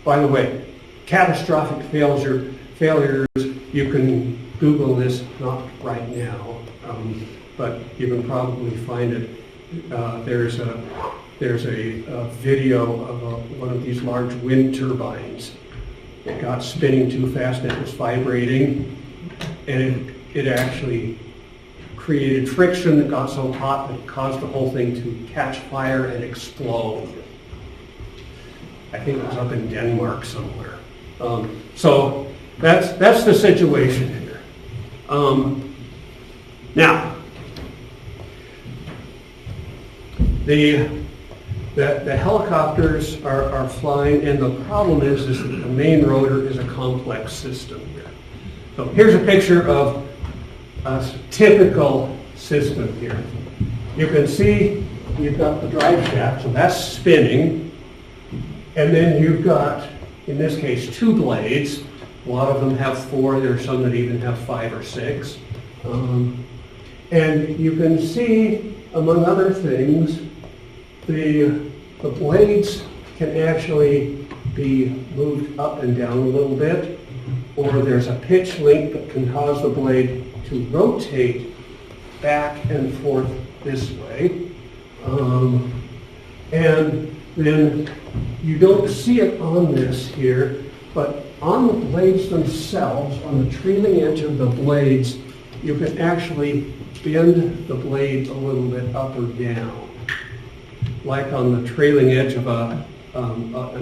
By the way, catastrophic failures, you can Google this, not right now, but you can probably find it. There's a video of one of these large wind turbines. It got spinning too fast and it was vibrating, and it actually created friction that got so hot that it caused the whole thing to catch fire and explode. I think it was up in Denmark somewhere. So that's the situation here. Now, the helicopters are flying, and the problem is that the main rotor is a complex system here. So here's a picture of a typical system here. You can see you've got the drive shaft, so that's spinning, and then you've got, in this case, 2 blades. A lot of them have 4. There are some that even have 5 or 6. And you can see, among other things, the blades can actually be moved up and down a little bit, or there's a pitch link that can cause the blade to rotate back and forth this way. And then you don't see it on this here, but on the blades themselves, on the trailing edge of the blades, you can actually bend the blade a little bit up or down. Like on the trailing edge of an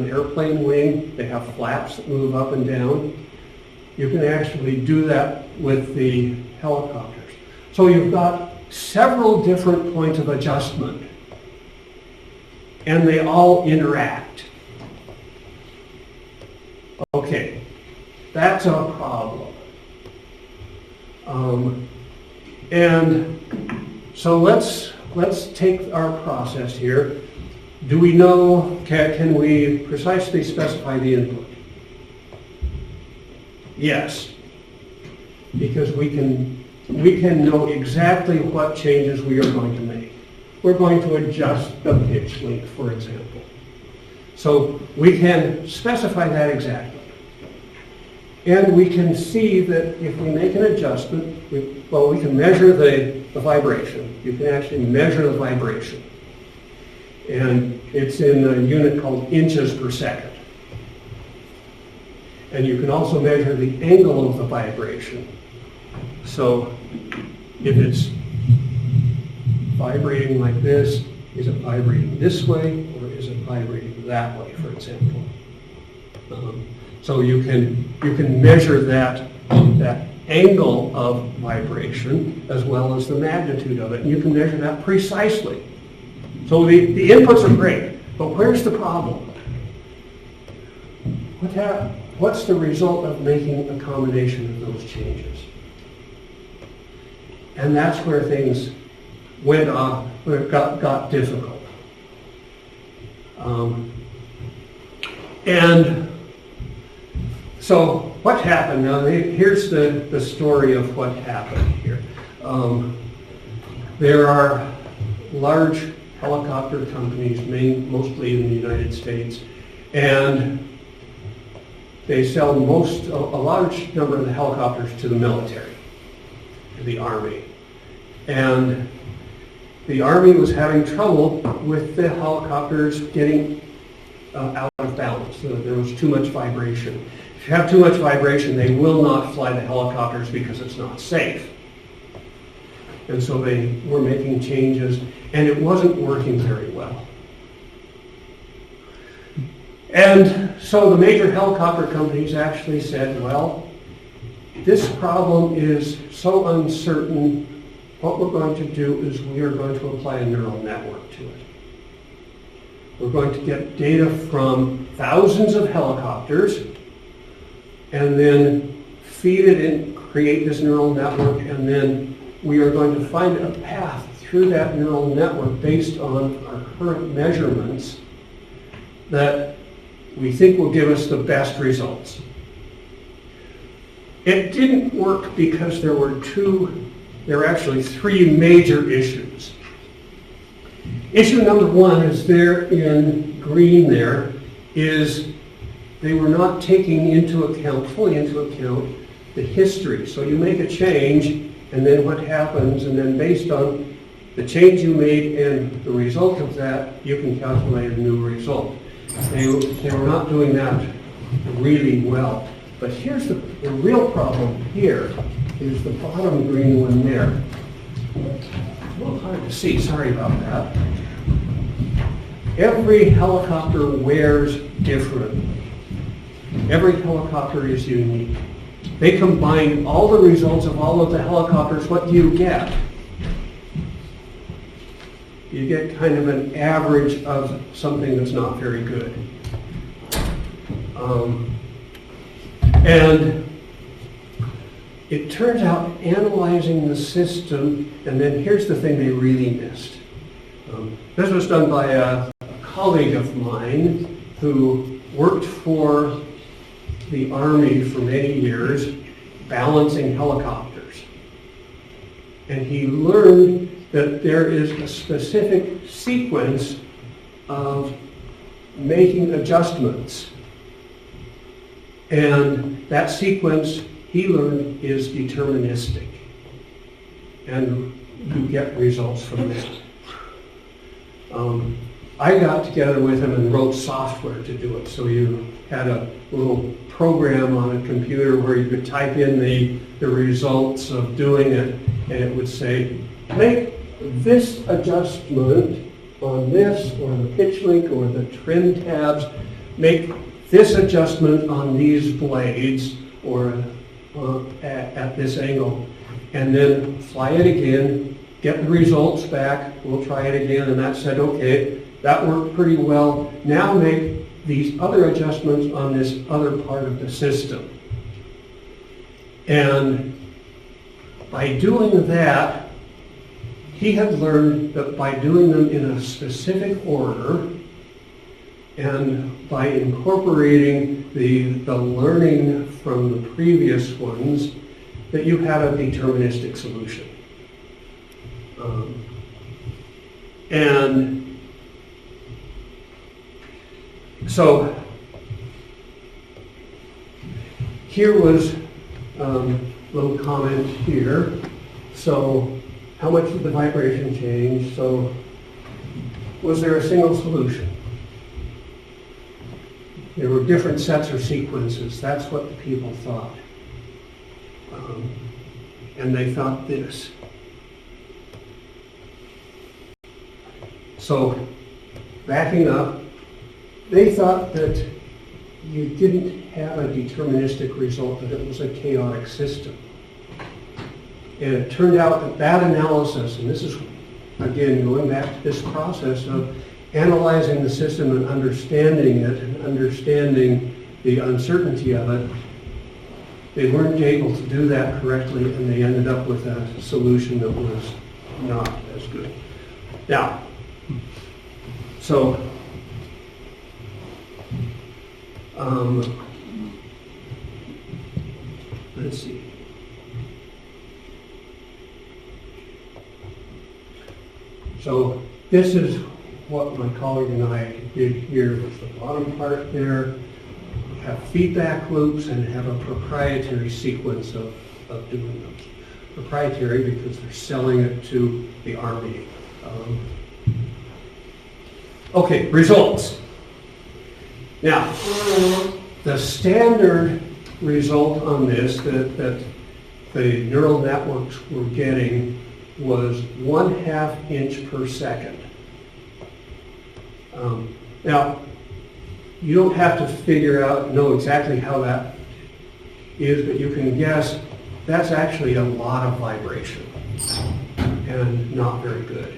airplane wing, they have flaps that move up and down. You can actually do that with the helicopters. So you've got several different points of adjustment, and they all interact. Okay, that's a problem. And so let's take our process here. Do we know, can we precisely specify the input? Yes, because we can know exactly what changes we are going to make. We're going to adjust the pitch link, for example. So we can specify that exactly. And we can see that if we make an adjustment, we can measure the vibration. You can actually measure the vibration. And it's in a unit called inches per second. And you can also measure the angle of the vibration. So if it's vibrating like this, is it vibrating this way, or is it vibrating that way, for example? So you can measure that angle of vibration as well as the magnitude of it. And you can measure that precisely. So the inputs are great, but where's the problem? What's the result of making a combination of those changes? And that's where things went off, where it got difficult. And so what happened now? Here's the story of what happened here. There are large helicopter companies, mostly in the United States, and they sell a large number of the helicopters to the military, to the Army. And the Army was having trouble with the helicopters getting out of balance. So there was too much vibration. If you have too much vibration, they will not fly the helicopters because it's not safe. And so they were making changes, and it wasn't working very well. And so the major helicopter companies actually said, well, this problem is so uncertain, what we're going to do is we are going to apply a neural network to it. We're going to get data from thousands of helicopters and then feed it in, create this neural network, and then we are going to find a path through that neural network based on our current measurements that we think will give us the best results. It didn't work because there were actually three major issues. Issue number one is there in green there, is they were not taking fully into account the history. So you make a change, and then what happens, and then based on the change you made and the result of that, you can calculate a new result. They were not doing that really well. But here's the real problem here, is the bottom green one there. It's a little hard to see, sorry about that. Every helicopter wears differently. Every helicopter is unique. They combine all the results of all of the helicopters. What do you get? You get kind of an average of something that's not very good. And it turns out analyzing the system, and then here's the thing they really missed. This was done by a colleague of mine who worked for the Army for many years, balancing helicopters. And he learned that there is a specific sequence of making adjustments. And that sequence, he learned, is deterministic. And you get results from that. I got together with him and wrote software to do it. So you had a little program on a computer where you could type in the results of doing it, and it would say, make this adjustment on this, or the pitch link, or the trim tabs, make this adjustment on these blades, or at this angle, and then fly it again, get the results back, we'll try it again, and that said, okay, that worked pretty well. Now make these other adjustments on this other part of the system. And by doing that, he had learned that by doing them in a specific order and by incorporating the learning from the previous ones, that you had a deterministic solution. And so here was a little comment here. So how much did the vibration change? So was there a single solution? There were different sets or sequences. That's what the people thought. And they thought this. So backing up, they thought that you didn't have a deterministic result, that it was a chaotic system. And it turned out that that analysis, and this is, again, going back to this process of analyzing the system and understanding it and understanding the uncertainty of it, they weren't able to do that correctly, and they ended up with a solution that was not as good. Now, so let's see. So this is what my colleague and I did here with the bottom part there. Have feedback loops and have a proprietary sequence of doing them. Proprietary because they're selling it to the Army. Okay, results. Now, the standard result on this that the neural networks were getting was 1/2 inch per second. Now, you don't have to know exactly how that is, but you can guess that's actually a lot of vibration and not very good.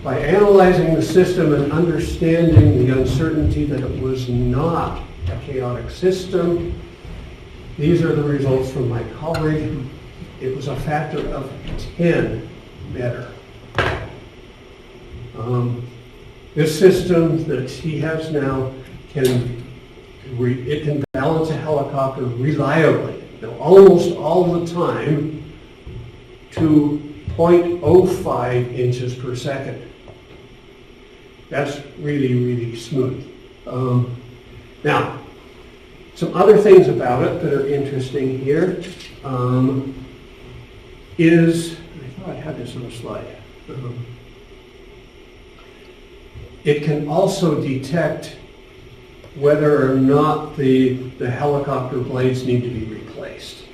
By analyzing the system and understanding the uncertainty that it was not a chaotic system, these are the results from my colleague. It was a factor of 10 better. This system that he has now can balance a helicopter reliably, almost all the time, to 0.05 inches per second. That's really, really smooth. Now, some other things about it that are interesting here is, I thought I had this on a slide. It can also detect whether or not the helicopter blades need to be replaced.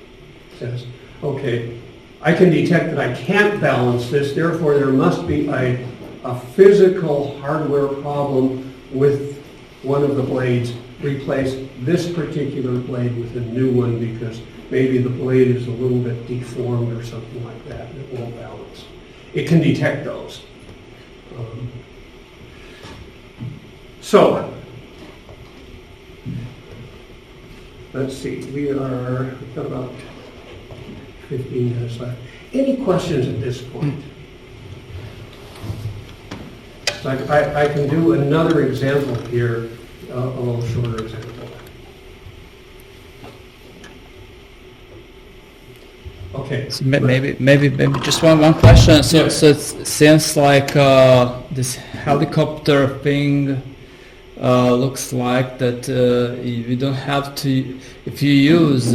It says, okay, I can detect that I can't balance this, therefore there must be a physical hardware problem with one of the blades. Replace this particular blade with a new one because maybe the blade is a little bit deformed or something like that and it won't balance. It can detect those. So, let's see, we've got about 15 minutes left. Any questions at this point? So I can do another example here, a little shorter example. Okay. So maybe just one question. So it seems like this helicopter thing looks like that you don't have to, if you use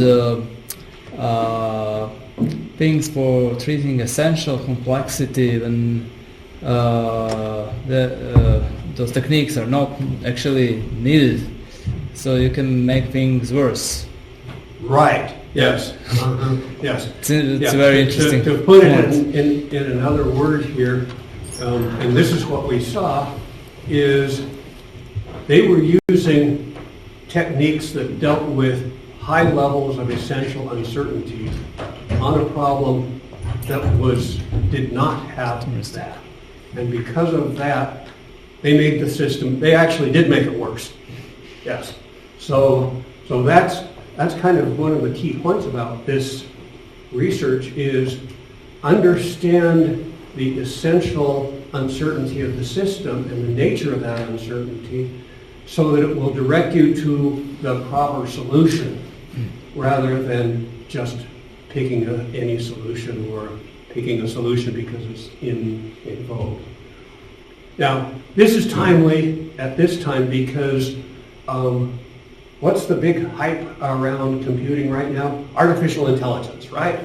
things for treating essential complexity, then those techniques are not actually needed, so you can make things worse. Right. Yes. Yes. It's very interesting. To put it in another word here, and this is what we saw, is they were using techniques that dealt with high levels of essential uncertainty on a problem that did not have that. And because of that, they made the system, they actually did make it worse. Yes. So that's kind of one of the key points about this research is understand the essential uncertainty of the system and the nature of that uncertainty so that it will direct you to the proper solution rather than just picking any solution or picking a solution because it's in vogue. Now, this is timely at this time because what's the big hype around computing right now? Artificial intelligence, right?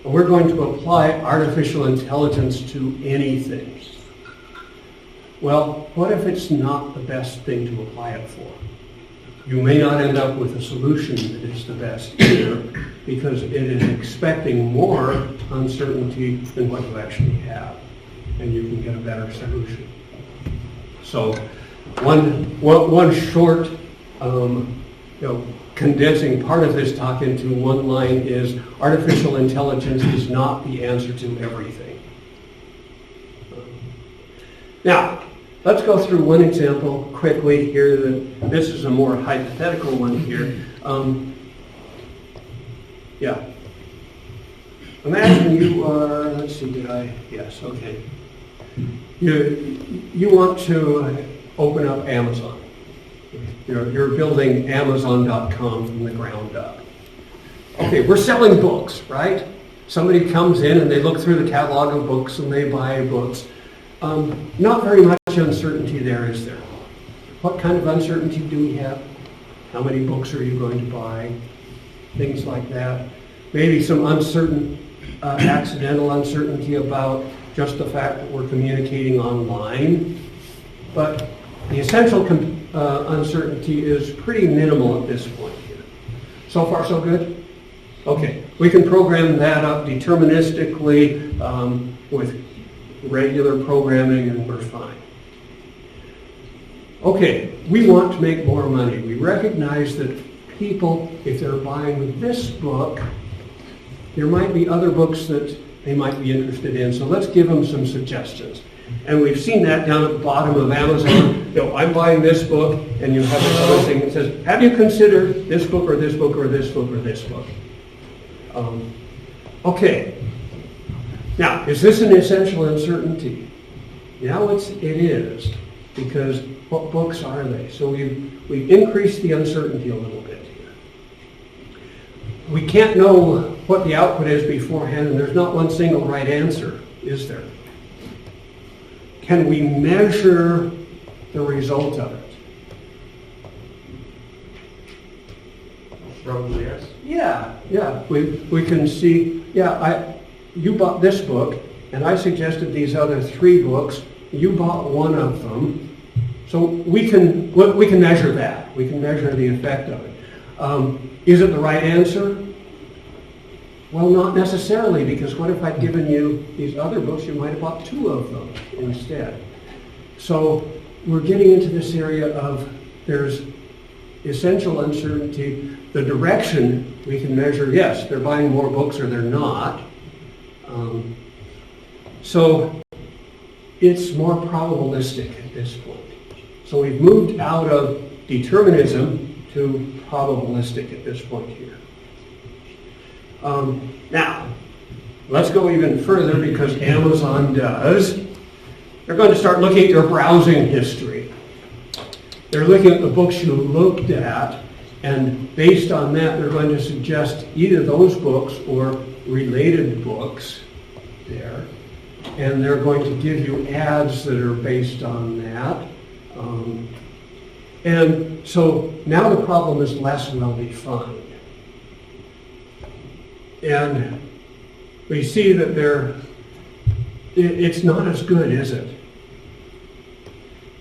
And we're going to apply artificial intelligence to anything. Well, what if it's not the best thing to apply it for? You may not end up with a solution that is the best either because it is expecting more uncertainty than what you actually have, and you can get a better solution. So one short, condensing part of this talk into one line is artificial intelligence is not the answer to everything. Now, let's go through one example quickly here. This is a more hypothetical one here. Imagine you are, let's see, yes, okay. You want to open up Amazon. You're building Amazon.com from the ground up. Okay, we're selling books, right? Somebody comes in and they look through the catalog of books and they buy books. Not very much uncertainty there, is there? What kind of uncertainty do we have? How many books are you going to buy? Things like that. Maybe some accidental uncertainty about just the fact that we're communicating online. But the essential uncertainty is pretty minimal at this point here. So far, so good? Okay, we can program that up deterministically with regular programming and we're fine. Okay, we want to make more money. We recognize that people, if they're buying this book, there might be other books that they might be interested in, so let's give them some suggestions. And we've seen that down at the bottom of Amazon. I'm buying this book, and you have this other thing that says, have you considered this book or this book or this book or this book? Okay. Now, is this an essential uncertainty? Now it is, because what books are they? So we've increased the uncertainty a little bit here. We can't know what the output is beforehand, and there's not one single right answer, is there? Can we measure the result of it? Probably yes. Yeah. We can see, you bought this book, and I suggested these other 3 books. You bought one of them. So we can measure that. We can measure the effect of it. Is it the right answer? Well, not necessarily, because what if I'd given you these other books, you might have bought 2 of them instead. So we're getting into this area of there's essential uncertainty. The direction we can measure, yes, they're buying more books or they're not. So it's more probabilistic at this point. So we've moved out of determinism to probabilistic at this point here. Now, let's go even further because Amazon does. They're going to start looking at your browsing history. They're looking at the books you looked at, and based on that, they're going to suggest either those books or related books there. And they're going to give you ads that are based on that. And so now the problem is less well defined. And we see that it's not as good, is it?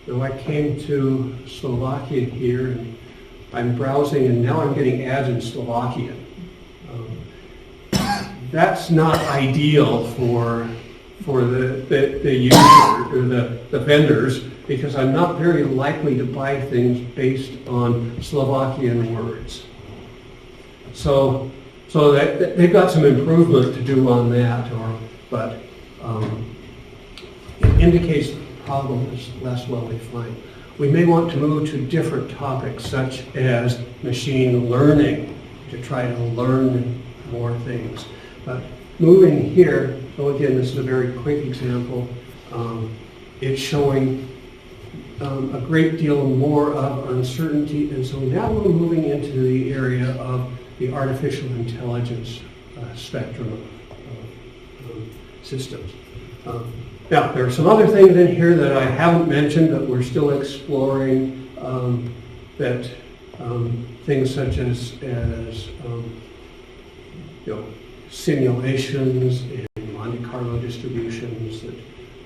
So I came to Slovakia here, and I'm browsing, and now I'm getting ads in Slovakian. That's not ideal for the user or the vendors, because I'm not very likely to buy things based on Slovakian words. So they've got some improvement to do on that, but it indicates the problem is less well defined. We may want to move to different topics, such as machine learning, to try to learn more things. But moving here, so again, this is a very quick example. It's showing a great deal more of uncertainty, and so now we're moving into the area of the artificial intelligence spectrum of systems. Now, there are some other things in here that I haven't mentioned that we're still exploring, things such as simulations and Monte Carlo distributions that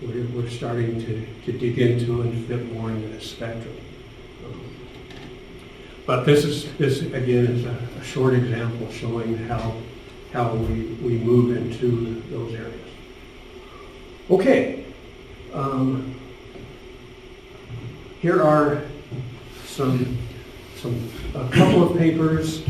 we're starting to dig into and fit more into this spectrum. But this again is a short example showing how we move into those areas. Okay. here are a couple of papers.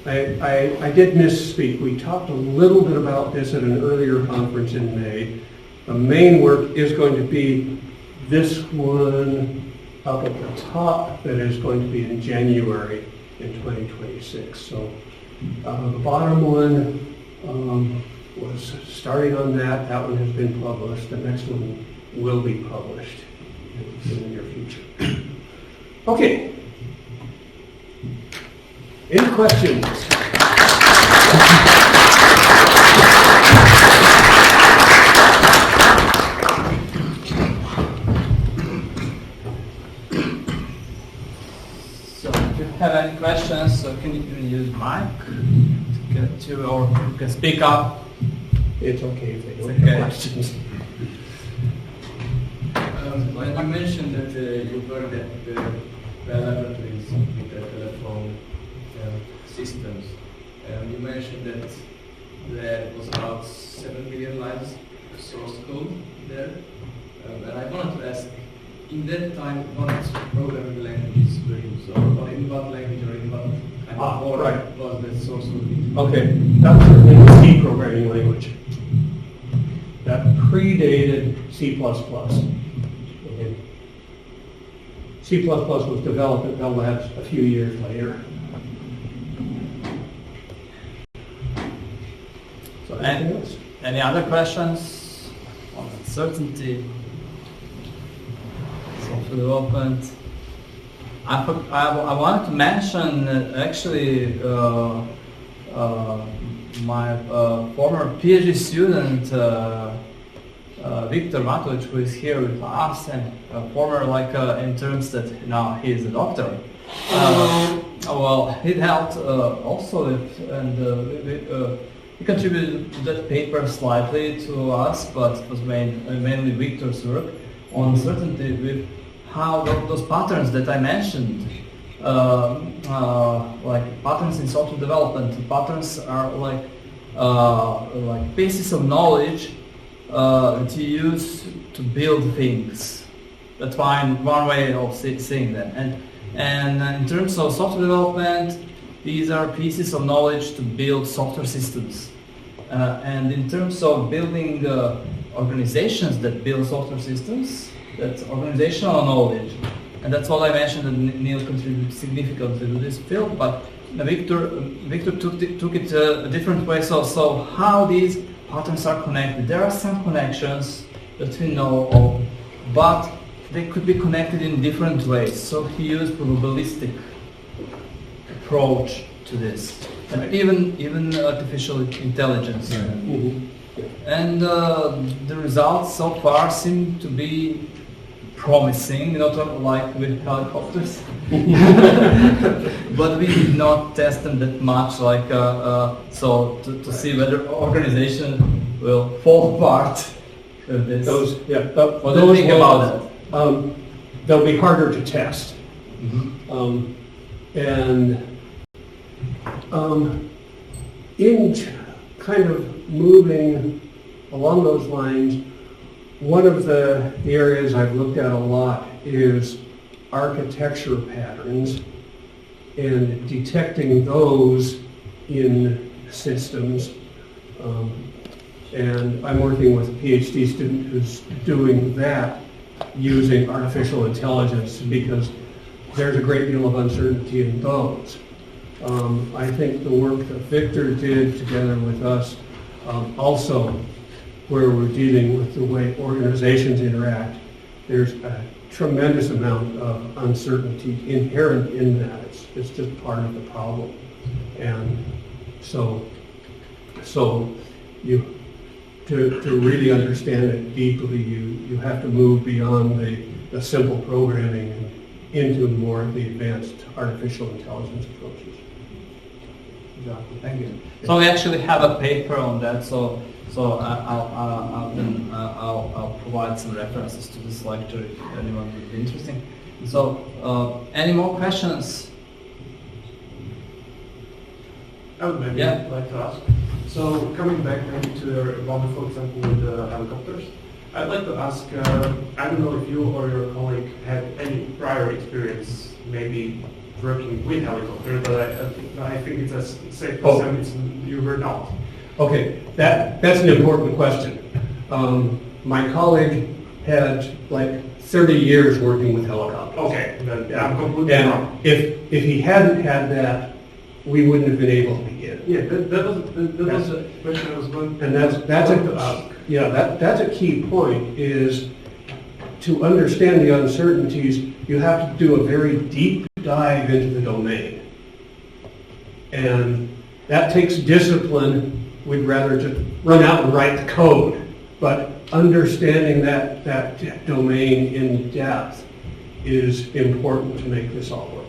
I did misspeak. We talked a little bit about this at an earlier conference in May. The main work is going to be this one up at the top that is going to be in January in 2026. So the bottom one was starting on that. That one has been published. The next one will be published in the near future. Okay. Any questions? So if you have any questions, so can you use mic to get to, or you can speak up. It's okay if they don't Okay. have questions. When you mentioned that you worked at the laboratories with the telephone systems, you mentioned that there was about 7 million lines of source code there. And I wanted to ask, in that time, what programming languages were used, or in what language or in what kind of order right. was the source code? Okay, that was the C programming language. That predated C++. Okay. C++ was developed at Bell Labs a few years later. So Anything else? any other questions on uncertainty? Software development. I wanted to mention actually my former PhD student Victor Matovic, who is here with us, and former in terms that now he is a doctor. Well, he helped also with, and he contributed to that paper slightly to us, but it was mainly Victor's work on uncertainty with how those patterns that I mentioned, like patterns in software development, patterns are like pieces of knowledge to use to build things. That's one way of seeing them. And in terms of software development, these are pieces of knowledge to build software systems. And in terms of building organizations that build software systems, that's organizational knowledge. And that's what I mentioned that Neil contributed significantly to this field, but Victor took it a different way. So how these patterns are connected. There are some connections that we know of, but they could be connected in different ways. So he used probabilistic approach to this, and even artificial intelligence. And the results so far seem to be promising, not like with helicopters, but we did not test them that much, so to see whether organization will fall apart with this. What do you think about that? They'll be harder to test. In kind of moving along those lines, one of the areas I've looked at a lot is architecture patterns and detecting those in systems. And I'm working with a PhD student who's doing that using artificial intelligence because there's a great deal of uncertainty in those. I think the work that Victor did together with us also, where we're dealing with the way organizations interact, there's a tremendous amount of uncertainty inherent in that. It's just part of the problem. And so you, to really understand it deeply, you have to move beyond the simple programming and into more of the advanced artificial intelligence approaches. Exactly. Thank you. So we actually have a paper on that. So I'll provide some references to this lecture if anyone would be interested. So any more questions? I would maybe like to ask. So coming back maybe to your wonderful example with the helicopters, I'd like to ask, I don't know if you or your colleague had any prior experience maybe working with helicopters, but I think it's as safe to assume you were not. Okay, that's an important question. My colleague had like 30 years working with helicopters. Okay, then I'm completely And wrong. if he hadn't had that, we wouldn't have been able to begin. Yeah, that was the question I was going And that's to ask. that's a key point, is to understand the uncertainties, you have to do a very deep dive into the domain. And that takes discipline. We'd rather just run out and write the code. But understanding that domain in depth is important to make this all work.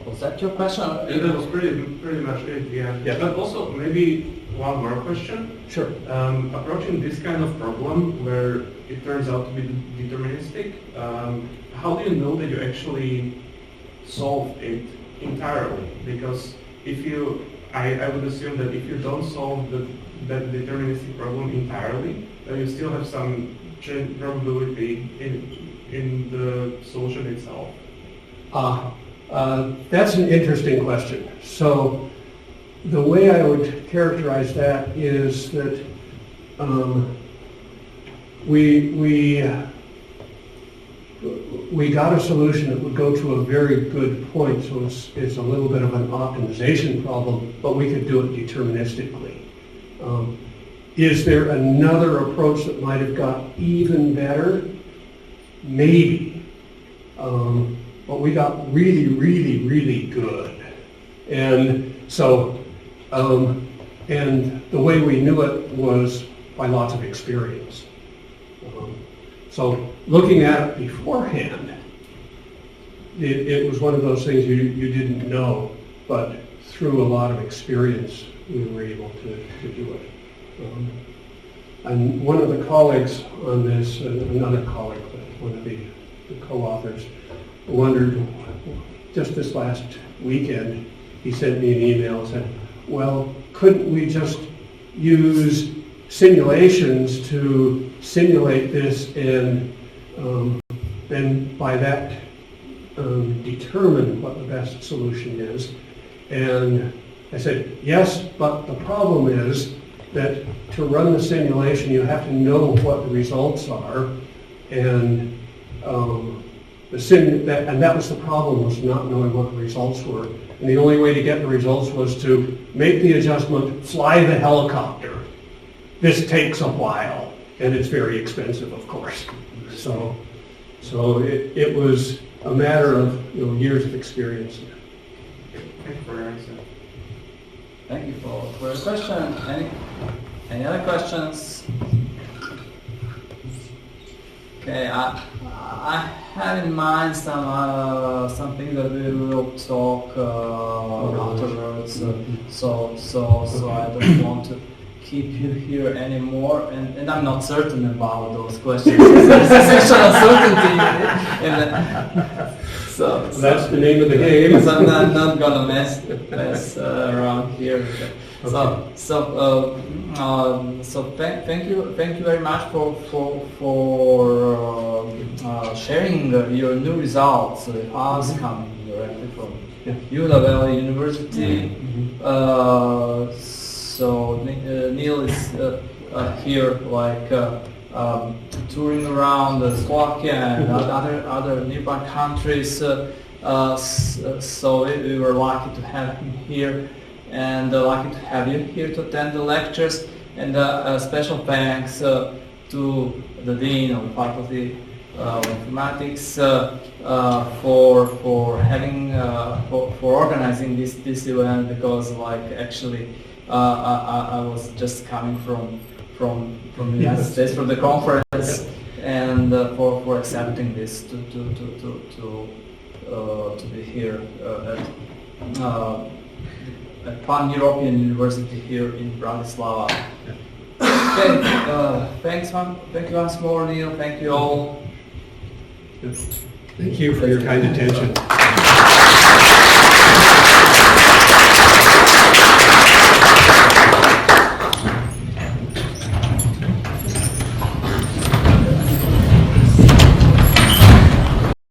Was that your question? Yeah, that was pretty much it, yeah. Yeah. But also maybe one more question. Sure. Approaching this kind of problem where it turns out to be deterministic, how do you know that you actually solved it entirely? Because if you, I would assume that if you don't solve that deterministic problem entirely, then you still have some probability in the solution itself. That's an interesting question. So the way I would characterize that is that we got a solution that would go to a very good point, so it's a little bit of an optimization problem, but we could do it deterministically. Is there another approach that might have got even better? Maybe. But we got really, really, really good. And so, and the way we knew it was by lots of experience. So looking at it beforehand, it was one of those things you didn't know, but through a lot of experience, we were able to do it. And one of the colleagues on this, another colleague, one of the co-authors, wondered, just this last weekend, he sent me an email and said, well, couldn't we just use simulations to simulate this and then by that determine what the best solution is? And I said, yes, but the problem is that to run the simulation, you have to know what the results are, and that was the problem, was not knowing what the results were. And the only way to get the results was to make the adjustment, fly the helicopter. This takes a while, and it's very expensive, of course. So it was a matter of years of experience. Thank you for your answer. Thank you for your question. Any other questions? Okay, I have in mind something that we will talk afterwards. So I don't want to keep you here anymore, and I'm not certain about those questions. There's such an uncertainty. So that's the name of the game. So I'm not gonna mess around here. Okay. So thank you very much for sharing your new results. Us coming directly from Utah Valley University. So Neil is here, like touring around Slovakia and other nearby countries. So we were lucky to have him here, and lucky to have you here to attend the lectures. And special thanks to the Dean of the Faculty of Informatics for having for organizing this event, because actually I was just coming from the United States, from the conference, and for accepting this to be here at Pan-European University here in Bratislava. Okay, thank you once more, Neil. Thank you all. Thank you for your kind attention.